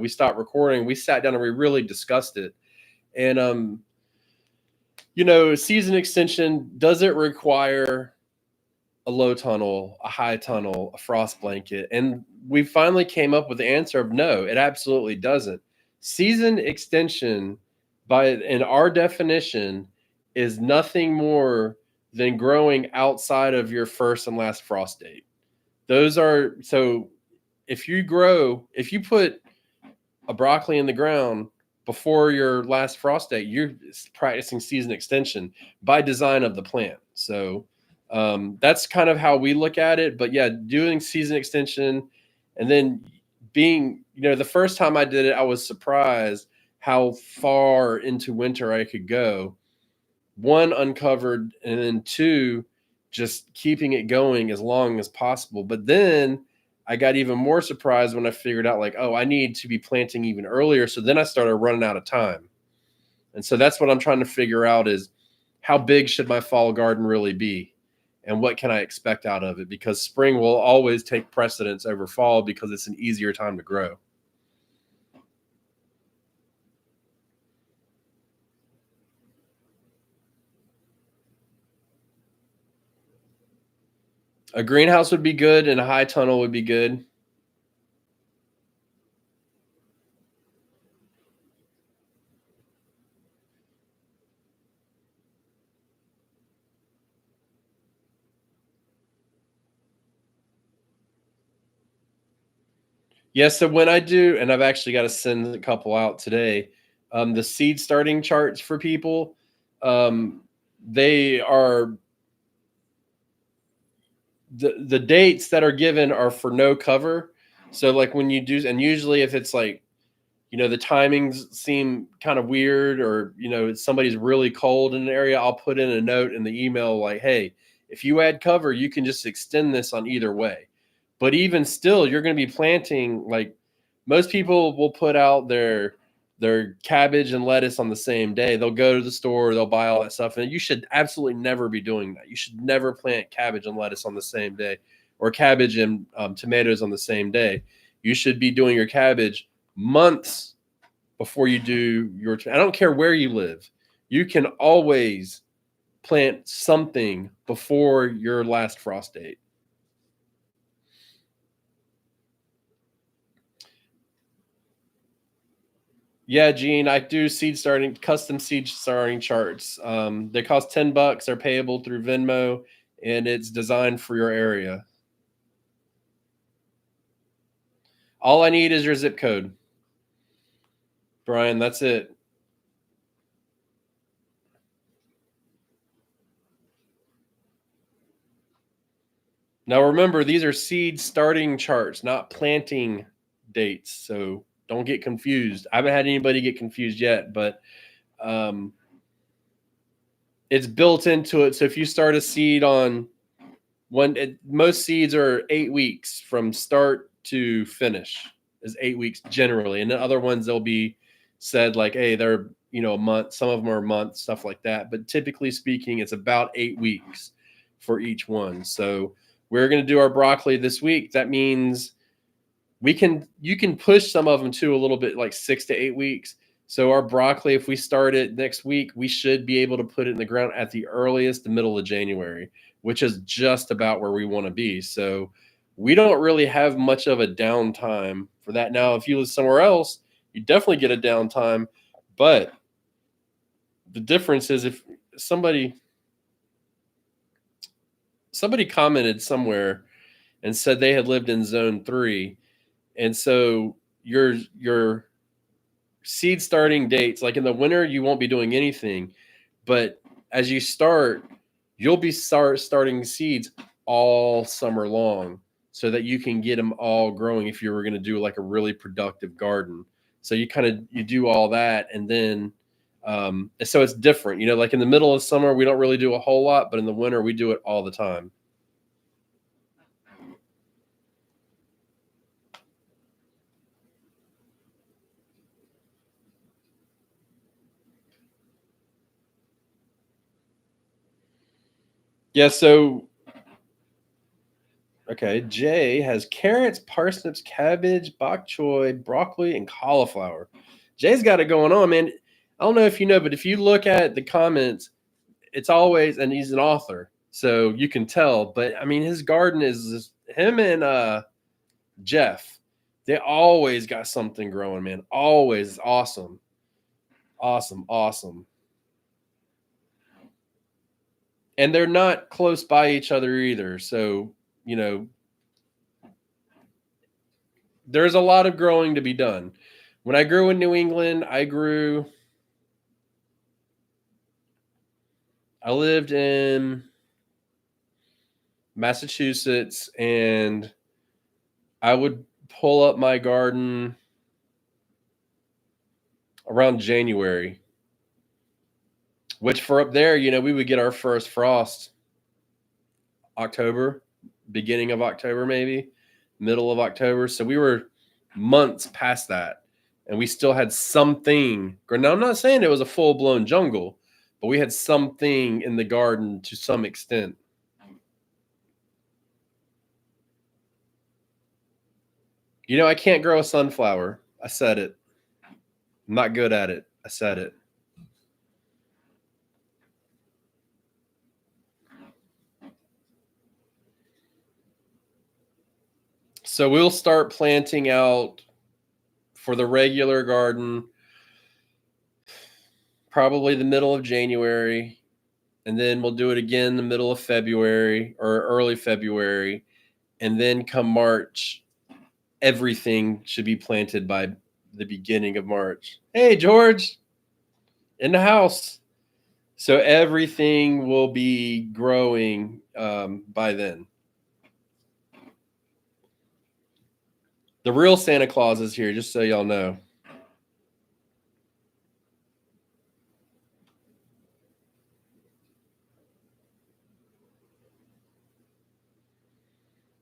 stopped recording, we sat down and we really discussed it. And season extension, does it require a low tunnel, a high tunnel, a frost blanket? And we finally came up with the answer of no, it absolutely doesn't. Season extension, in our definition, is nothing more than growing outside of your first and last frost date. So if you put a broccoli in the ground before your last frost date, you're practicing season extension by design of the plant. So that's kind of how we look at it. But yeah, doing season extension, and then the first time I did it, I was surprised how far into winter I could go. One, uncovered, and then two, just keeping it going as long as possible. But then I got even more surprised when I figured out, like, oh, I need to be planting even earlier. So then I started running out of time. And so that's what I'm trying to figure out, is how big should my fall garden really be? And what can I expect out of it? Because spring will always take precedence over fall because it's an easier time to grow. A greenhouse would be good, and a high tunnel would be good. Yeah, so when I do, and I've actually got to send a couple out today, the seed starting charts for people, um, they are the dates that are given are for no cover. So like when you do, and usually if it's like, the timings seem kind of weird, or somebody's really cold in an area, I'll put in a note in the email like, hey, if you add cover, you can just extend this on either way. But even still, you're going to be planting, like, most people will put out their cabbage and lettuce on the same day. They'll go to the store, they'll buy all that stuff, and you should absolutely never be doing that. You should never plant cabbage and lettuce on the same day, or cabbage and tomatoes on the same day. You should be doing your cabbage months before you do your. I don't care where you live. You can always plant something before your last frost date. Yeah, Gene, I do custom seed starting charts. They cost $10. They're payable through Venmo, and it's designed for your area. All I need is your zip code, Brian. That's it. Now remember, these are seed starting charts, not planting dates. So don't get confused. I haven't had anybody get confused yet, but um, it's built into it. So if you start a seed on most seeds are 8 weeks from start to finish, is 8 weeks generally. And then other ones, they'll be said like, hey, they're, a month. Some of them are a month, stuff like that. But typically speaking, it's about 8 weeks for each one. So we're going to do our broccoli this week. That means you can push some of them to a little bit, like 6 to 8 weeks. So our broccoli, if we start it next week, we should be able to put it in the ground at the earliest, the middle of January, which is just about where we want to be. So we don't really have much of a downtime for that. Now, if you live somewhere else, you definitely get a downtime. But the difference is, if somebody commented somewhere and said they had lived in zone 3, and so your seed starting dates, like in the winter, you won't be doing anything, but as you start, you'll be starting seeds all summer long, so that you can get them all growing if you were going to do like a really productive garden. So you do all that, and then so it's different. Like in the middle of summer, we don't really do a whole lot, but in the winter, we do it all the time. Yeah, so okay, Jay has carrots, parsnips, cabbage, bok choy, broccoli, and cauliflower. Jay's got it going on, man. I don't know if you know, but if you look at the comments, it's always, and he's an author, so you can tell. But I mean, his garden is just, him and Jeff. They always got something growing, man. Always awesome, awesome, awesome. And they're not close by each other either, so you know there's a lot of growing to be done. When I grew in New England, I lived in Massachusetts, and I would pull up my garden around January, which for up there, we would get our first frost October, beginning of October, maybe middle of October. So we were months past that, and we still had something. Now, I'm not saying it was a full blown jungle, but we had something in the garden to some extent. I can't grow a sunflower. I said it. I'm not good at it. I said it. So we'll start planting out for the regular garden probably the middle of January, and then we'll do it again the middle of February or early February, and then come March, everything should be planted by the beginning of March. Hey, George, in the house. So everything will be growing by then. The real Santa Claus is here, just so y'all know.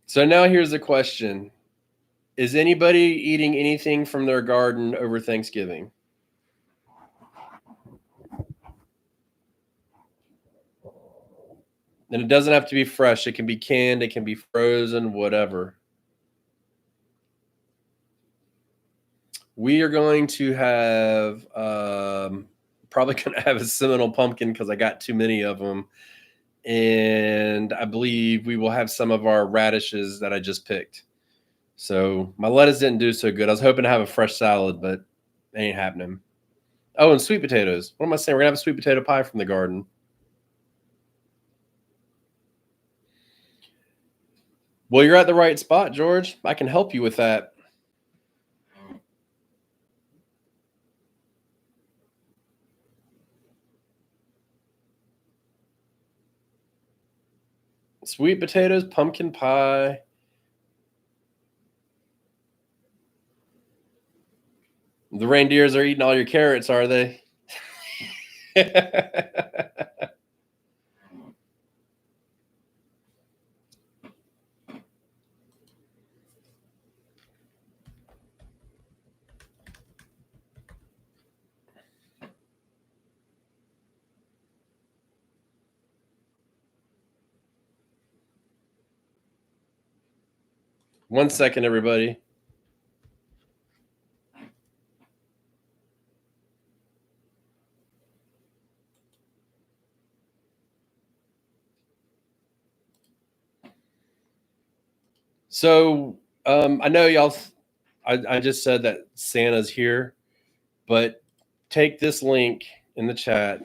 So now here's the question. Is anybody eating anything from their garden over Thanksgiving? And it doesn't have to be fresh. It can be canned. It can be frozen, whatever. We are going to have, probably going to have a Seminole pumpkin because I got too many of them. And I believe we will have some of our radishes that I just picked. So my lettuce didn't do so good. I was hoping to have a fresh salad, but it ain't happening. Oh, and sweet potatoes. What am I saying? We're going to have a sweet potato pie from the garden. Well, you're at the right spot, George. I can help you with that. Sweet potatoes, pumpkin pie. The reindeers are eating all your carrots, are they? 1 second, everybody. So I know y'all. I just said that Santa's here, but take this link in the chat.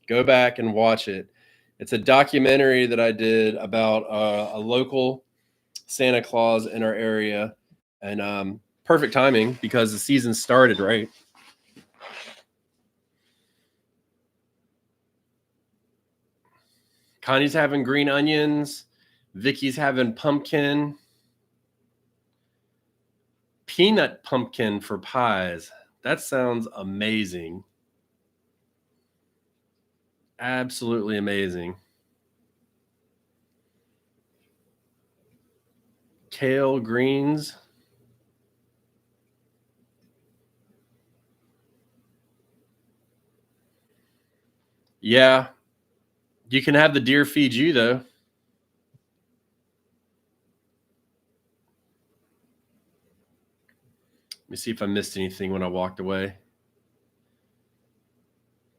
Go back and watch it. It's a documentary that I did about a local Santa Claus in our area, and perfect timing because the season started, right? Connie's having green onions. Vicky's having pumpkin. Peanut pumpkin for pies. That sounds amazing. Absolutely amazing. Kale greens. Yeah. You can have the deer feed you, though. Let me see if I missed anything when I walked away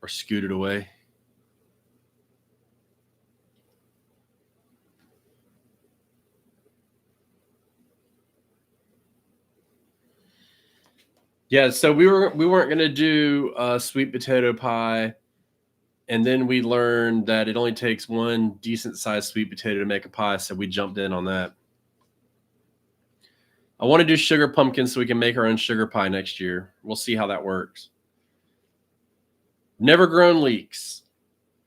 or scooted away. Yeah, so we weren't gonna do sweet potato pie, and then we learned that it only takes one decent sized sweet potato to make a pie, so we jumped in on that. I want to do sugar pumpkin so we can make our own sugar pie next year. We'll see how that works. Never grown leeks.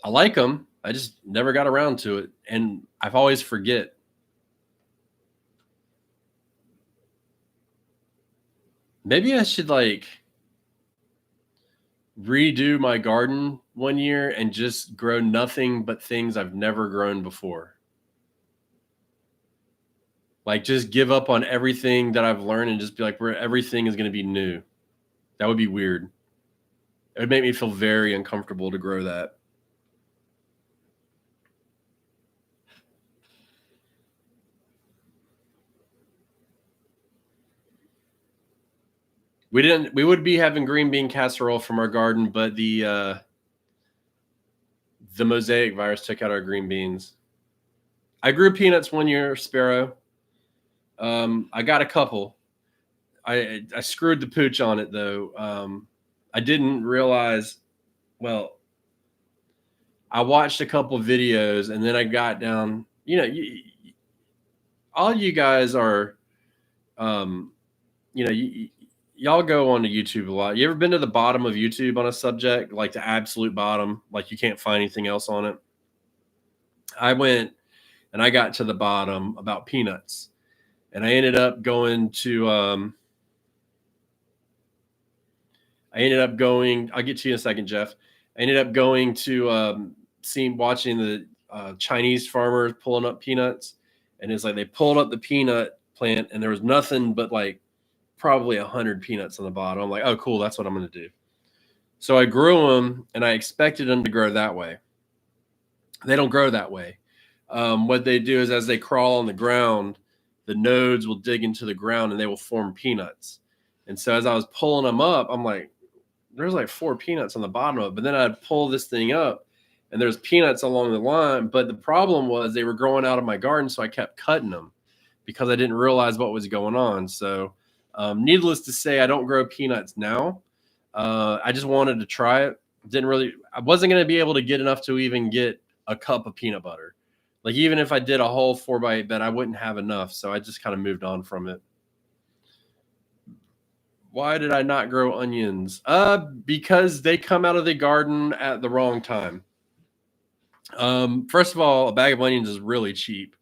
I like them. I just never got around to it, and I've always forget. Maybe I should like redo my garden one year and just grow nothing but things I've never grown before. Like just give up on everything that I've learned and just be like, where everything is going to be new. That would be weird. It would make me feel very uncomfortable to grow that. We would be having green bean casserole from our garden, but the mosaic virus took out our green beans. I grew peanuts one year, Sparrow. I got a couple. I screwed the pooch on it though. I didn't realize. Well, I watched a couple of videos and then I got down. All you guys are, you know, y'all go onto YouTube a lot. You ever been to the bottom of YouTube on a subject, like the absolute bottom, like you can't find anything else on it? I went and I got to the bottom about peanuts, and I ended up going to. I'll get to you in a second, Jeff. I ended up going to watching the Chinese farmers pulling up peanuts, and it's like they pulled up the peanut plant, and there was nothing but like probably 100 peanuts on the bottom. I'm like, oh, cool, that's what I'm going to do. So I grew them, and I expected them to grow that way. They don't grow that way. What they do is as they crawl on the ground, the nodes will dig into the ground and they will form peanuts. And so as I was pulling them up, I'm like, there's like 4 peanuts on the bottom of it. But then I'd pull this thing up and there's peanuts along the line. But the problem was they were growing out of my garden, so I kept cutting them because I didn't realize what was going on. So needless to say, I don't grow peanuts now. I just wanted to try it. I wasn't going to be able to get enough to even get a cup of peanut butter. Like even if I did a whole 4x8 bed, I wouldn't have enough. So I just kind of moved on from it. Why did I not grow onions? Because they come out of the garden at the wrong time. First of all, a bag of onions is really cheap.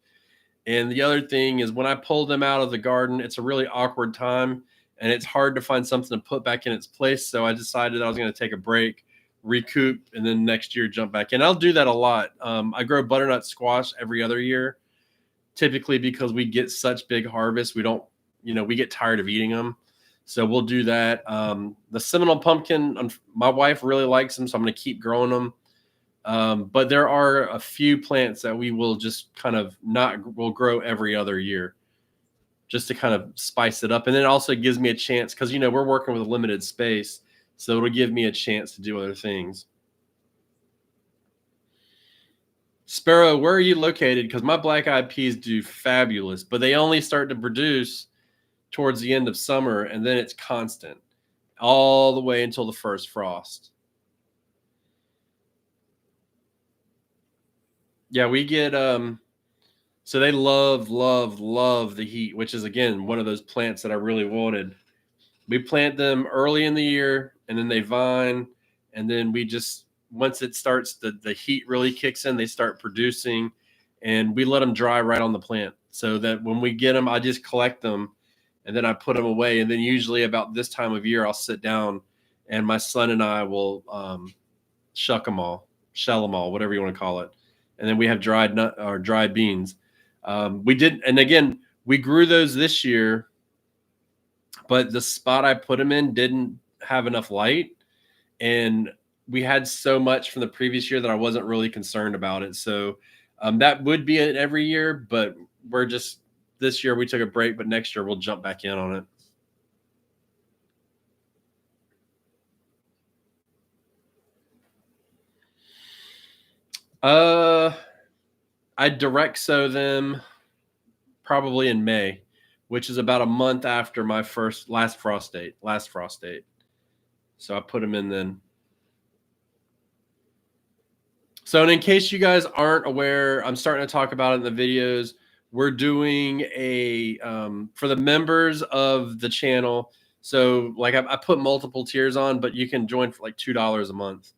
And the other thing is when I pulled them out of the garden, it's a really awkward time and it's hard to find something to put back in its place. So I decided I was going to take a break, recoup, and then next year jump back in. I'll do that a lot. I grow butternut squash every other year, typically because we get such big harvests. We get tired of eating them. So we'll do that. The Seminole pumpkin, my wife really likes them, so I'm going to keep growing them. But there are a few plants that we will just we'll grow every other year just to kind of spice it up. And then it also gives me a chance because, we're working with a limited space. So it'll give me a chance to do other things. Sparrow, where are you located? Because my black-eyed peas do fabulous, but they only start to produce towards the end of summer, and then it's constant all the way until the first frost. Yeah, we get so they love the heat, which is again one of those plants that I really wanted. We plant them early in the year and then they vine, and then we just once it starts the heat really kicks in, they start producing, and we let them dry right on the plant so that when we get them, I just collect them and then I put them away. And then usually about this time of year, I'll sit down and my son and I will shell them all, whatever you want to call it. And then we have dried beans. We grew those this year, but the spot I put them in didn't have enough light. And we had so much from the previous year that I wasn't really concerned about it. So that would be it every year, but we're just this year we took a break, but next year we'll jump back in on it. Uh, I direct sow them probably in May, which is about a month after my last frost date. So I put them in then. So, and in case you guys aren't aware, I'm starting to talk about it in the videos. We're doing a for the members of the channel. So, like I put multiple tiers on, but you can join for like $2 a month.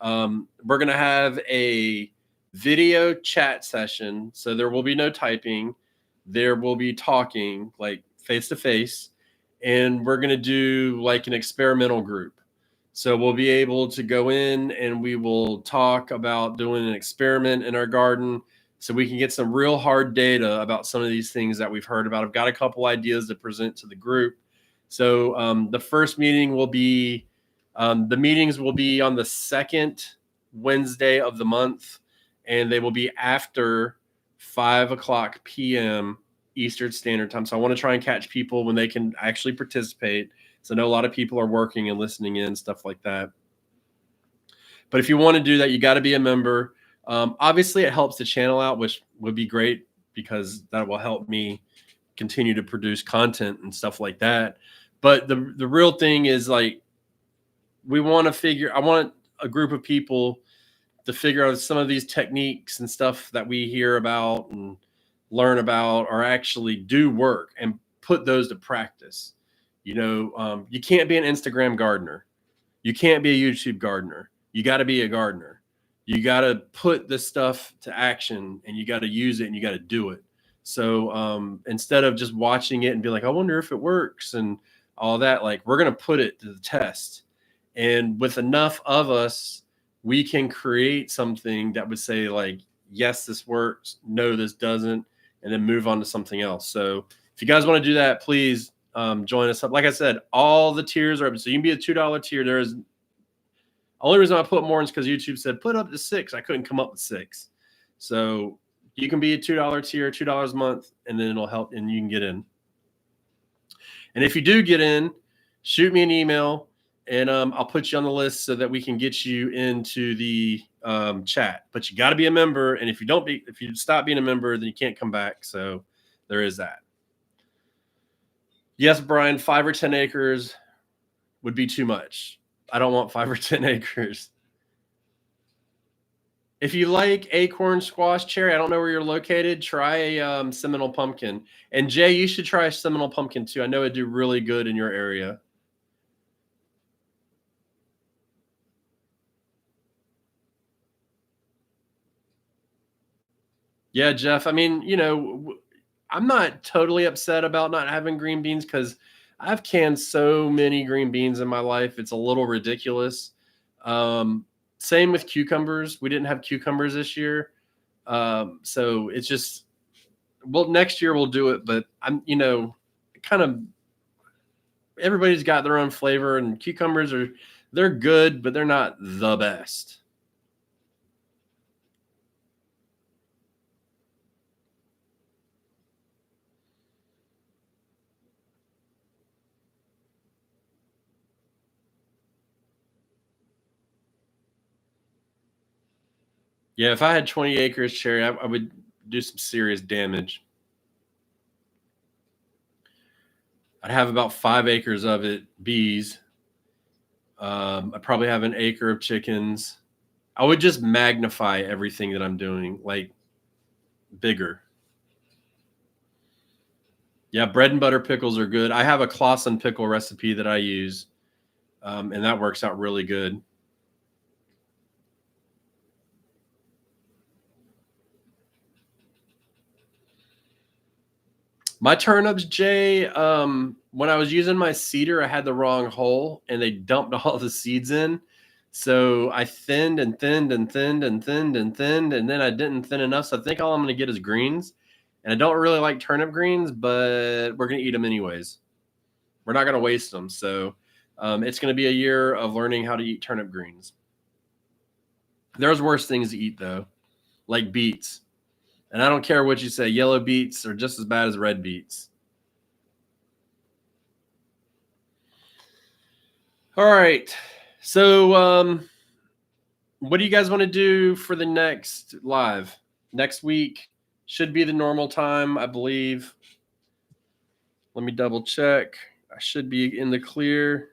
We're gonna have a video chat session, so there will be no typing. There will be talking like face to face, and we're gonna do like an experimental group. So we'll be able to go in and we will talk about doing an experiment in our garden so we can get some real hard data about some of these things that we've heard about. I've got a couple ideas to present to the group. So the first meeting will be, the meetings will be on the second Wednesday of the month, and they will be after 5 o'clock p.m. Eastern Standard Time. So I want to try and catch people when they can actually participate. So I know a lot of people are working and listening in, stuff like that. But if you want to do that, you got to be a member. Obviously, it helps the channel out, which would be great because that will help me continue to produce content and stuff like that. But the real thing is like I want a group of people to figure out some of these techniques and stuff that we hear about and learn about or actually do work and put those to practice. You can't be an Instagram gardener. You can't be a YouTube gardener. You got to be a gardener. You got to put this stuff to action and you got to use it and you got to do it. So instead of just watching it and be like, I wonder if it works and all that, like we're going to put it to the test. And with enough of us, we can create something that would say like, yes, this works. No, this doesn't. And then move on to something else. So if you guys want to do that, please join us up. Like I said, all the tiers are up. So you can be a $2 tier. There is only reason I put more is because YouTube said put up to 6. I couldn't come up with 6. So you can be a $2 tier, $2 a month, and then it'll help and you can get in. And if you do get in, shoot me an email and I'll put you on the list so that we can get you into the chat. But you got to be a member. And if you stop being a member, then you can't come back. So there is that. Yes, Brian, 5 or 10 acres would be too much. I don't want 5 or 10 acres. If you like acorn, squash, cherry, I don't know where you're located, try a Seminole pumpkin. And Jay, you should try a Seminole pumpkin too. I know it'd do really good in your area. Yeah, Jeff. I mean, I'm not totally upset about not having green beans because I've canned so many green beans in my life. It's a little ridiculous. Same with cucumbers. We didn't have cucumbers this year. So it's just, well, next year we'll do it, but I'm, kind of, everybody's got their own flavor and cucumbers they're good, but they're not the best. Yeah, if I had 20 acres, Cherry, I would do some serious damage. I'd have about 5 acres of it, bees. I'd probably have an acre of chickens. I would just magnify everything that I'm doing, like bigger. Yeah, bread and butter pickles are good. I have a Clausen pickle recipe that I use, and that works out really good. My turnips, Jay, when I was using my seeder, I had the wrong hole and they dumped all the seeds in. So I thinned and thinned and thinned and thinned and thinned, and then I didn't thin enough. So I think all I'm going to get is greens. And I don't really like turnip greens, but we're going to eat them anyways. We're not going to waste them. So it's going to be a year of learning how to eat turnip greens. There's worse things to eat though, like beets. And I don't care what you say, yellow beets are just as bad as red beets. All right. So what do you guys want to do for the next live? Next week should be the normal time, I believe. Let me double check. I should be in the clear.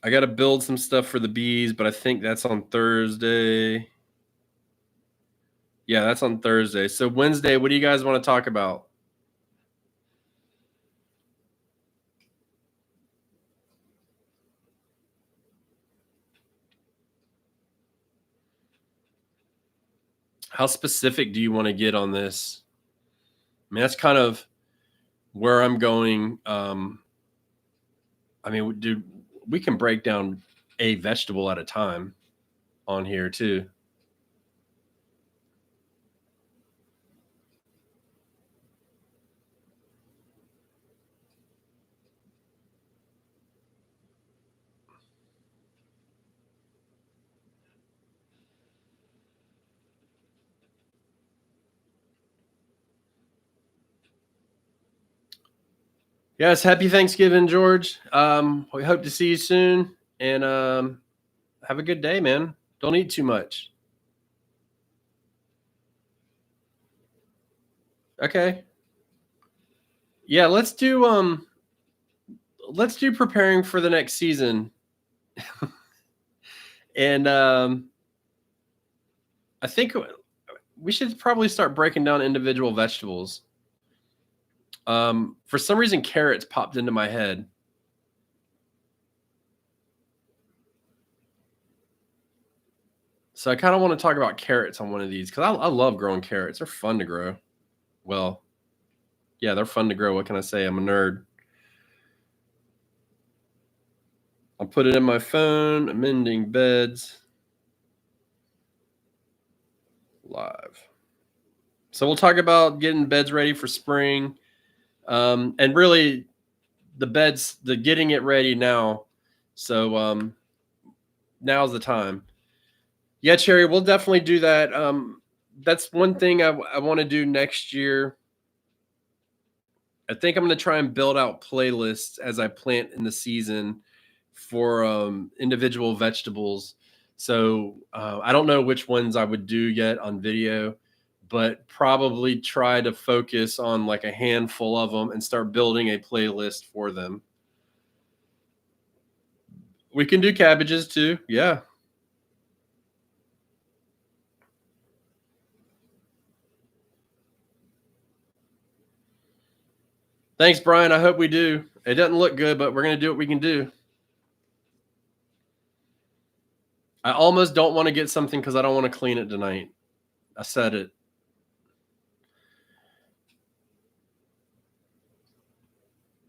I got to build some stuff for the bees, but I think that's on Thursday. Yeah, that's on Thursday. So Wednesday, what do you guys want to talk about? How specific do you want to get on this? I mean, that's kind of where I'm going. I mean, dude, we can break down a vegetable at a time on here too. Yes, happy Thanksgiving, George. We hope to see you soon, and have a good day, man. Don't eat too much. Okay. Yeah, let's do preparing for the next season. And I think we should probably start breaking down individual vegetables. For some reason, carrots popped into my head. So I kind of want to talk about carrots on one of these because I love growing carrots. They're fun to grow. Well, yeah, they're fun to grow. What can I say? I'm a nerd. I'll put it in my phone. Amending beds. Live. So we'll talk about getting beds ready for spring. And really the getting it ready now. So now's the time. Yeah, Cherry, we'll definitely do that. That's one thing I want to do next year. I think I'm going to try and build out playlists as I plant in the season for individual vegetables. So I don't know which ones I would do yet on video, but probably try to focus on like a handful of them and start building a playlist for them. We can do cabbages too. Yeah. Thanks, Brian. I hope we do. It doesn't look good, but we're going to do what we can do. I almost don't want to get something because I don't want to clean it tonight. I said it.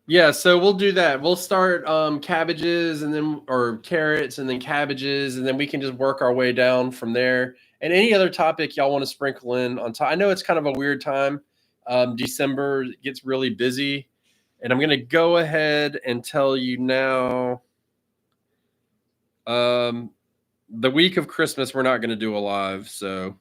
Yeah, so we'll do that. We'll start cabbages and then or carrots and then cabbages, and then we can just work our way down from there. And any other topic y'all want to sprinkle in on top. I know it's kind of a weird time. December gets really busy, and I'm going to go ahead and tell you now. The week of Christmas, we're not going to do a live, so.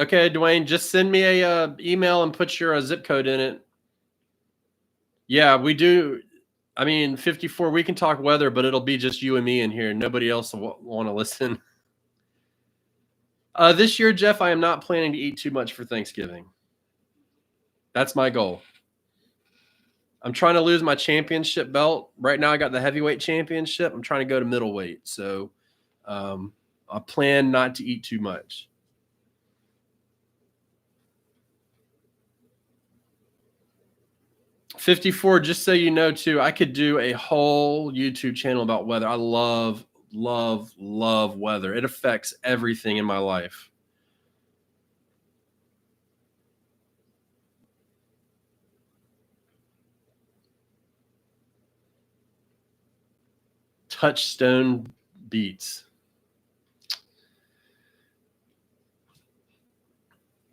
Okay, Dwayne, just send me a email and put your zip code in it. Yeah, we do. I mean, 54, we can talk weather, but it'll be just you and me in here. Nobody else will want to listen. This year, Jeff, I am not planning to eat too much for Thanksgiving. That's my goal. I'm trying to lose my championship belt. Right now, I got the heavyweight championship. I'm trying to go to middleweight. So I plan not to eat too much. $54, just so you know, too, I could do a whole YouTube channel about weather. I love weather. It affects everything in my life. Touchstone beats.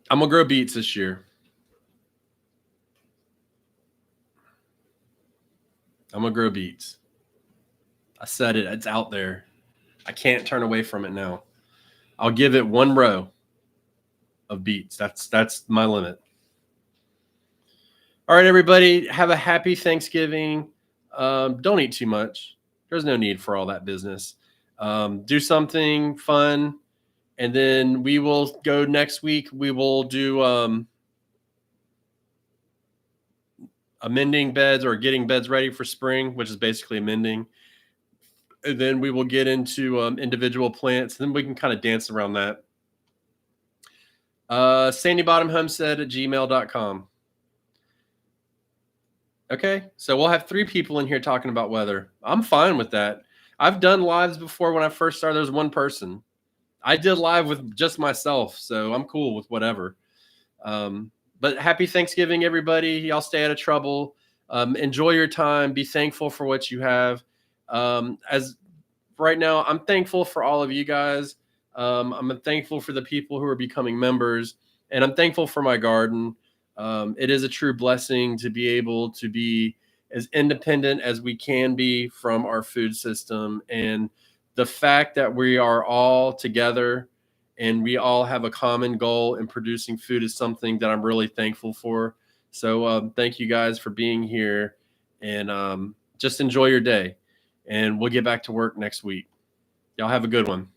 I'm going to grow beets this year. I'm going to grow beets. I said it. It's out there. I can't turn away from it now. I'll give it 1 row of beets. That's my limit. All right, everybody. Have a happy Thanksgiving. Don't eat too much. There's no need for all that business. Do something fun. And then we will go next week. We will do amending beds or getting beds ready for spring, which is basically amending. And then we will get into individual plants. Then we can kind of dance around that. Sandy Bottom Homestead at gmail.com. Okay, so we'll have 3 people in here talking about weather. I'm fine with that. I've done lives before. When I first started, there was 1 person. I did live with just myself, so I'm cool with whatever. But happy Thanksgiving, everybody. Y'all stay out of trouble. Enjoy your time. Be thankful for what you have. As right now, I'm thankful for all of you guys. I'm thankful for the people who are becoming members, and I'm thankful for my garden. It is a true blessing to be able to be as independent as we can be from our food system. And the fact that we are all together and we all have a common goal in producing food is something that I'm really thankful for. So thank you guys for being here, and just enjoy your day. And we'll get back to work next week. Y'all have a good one.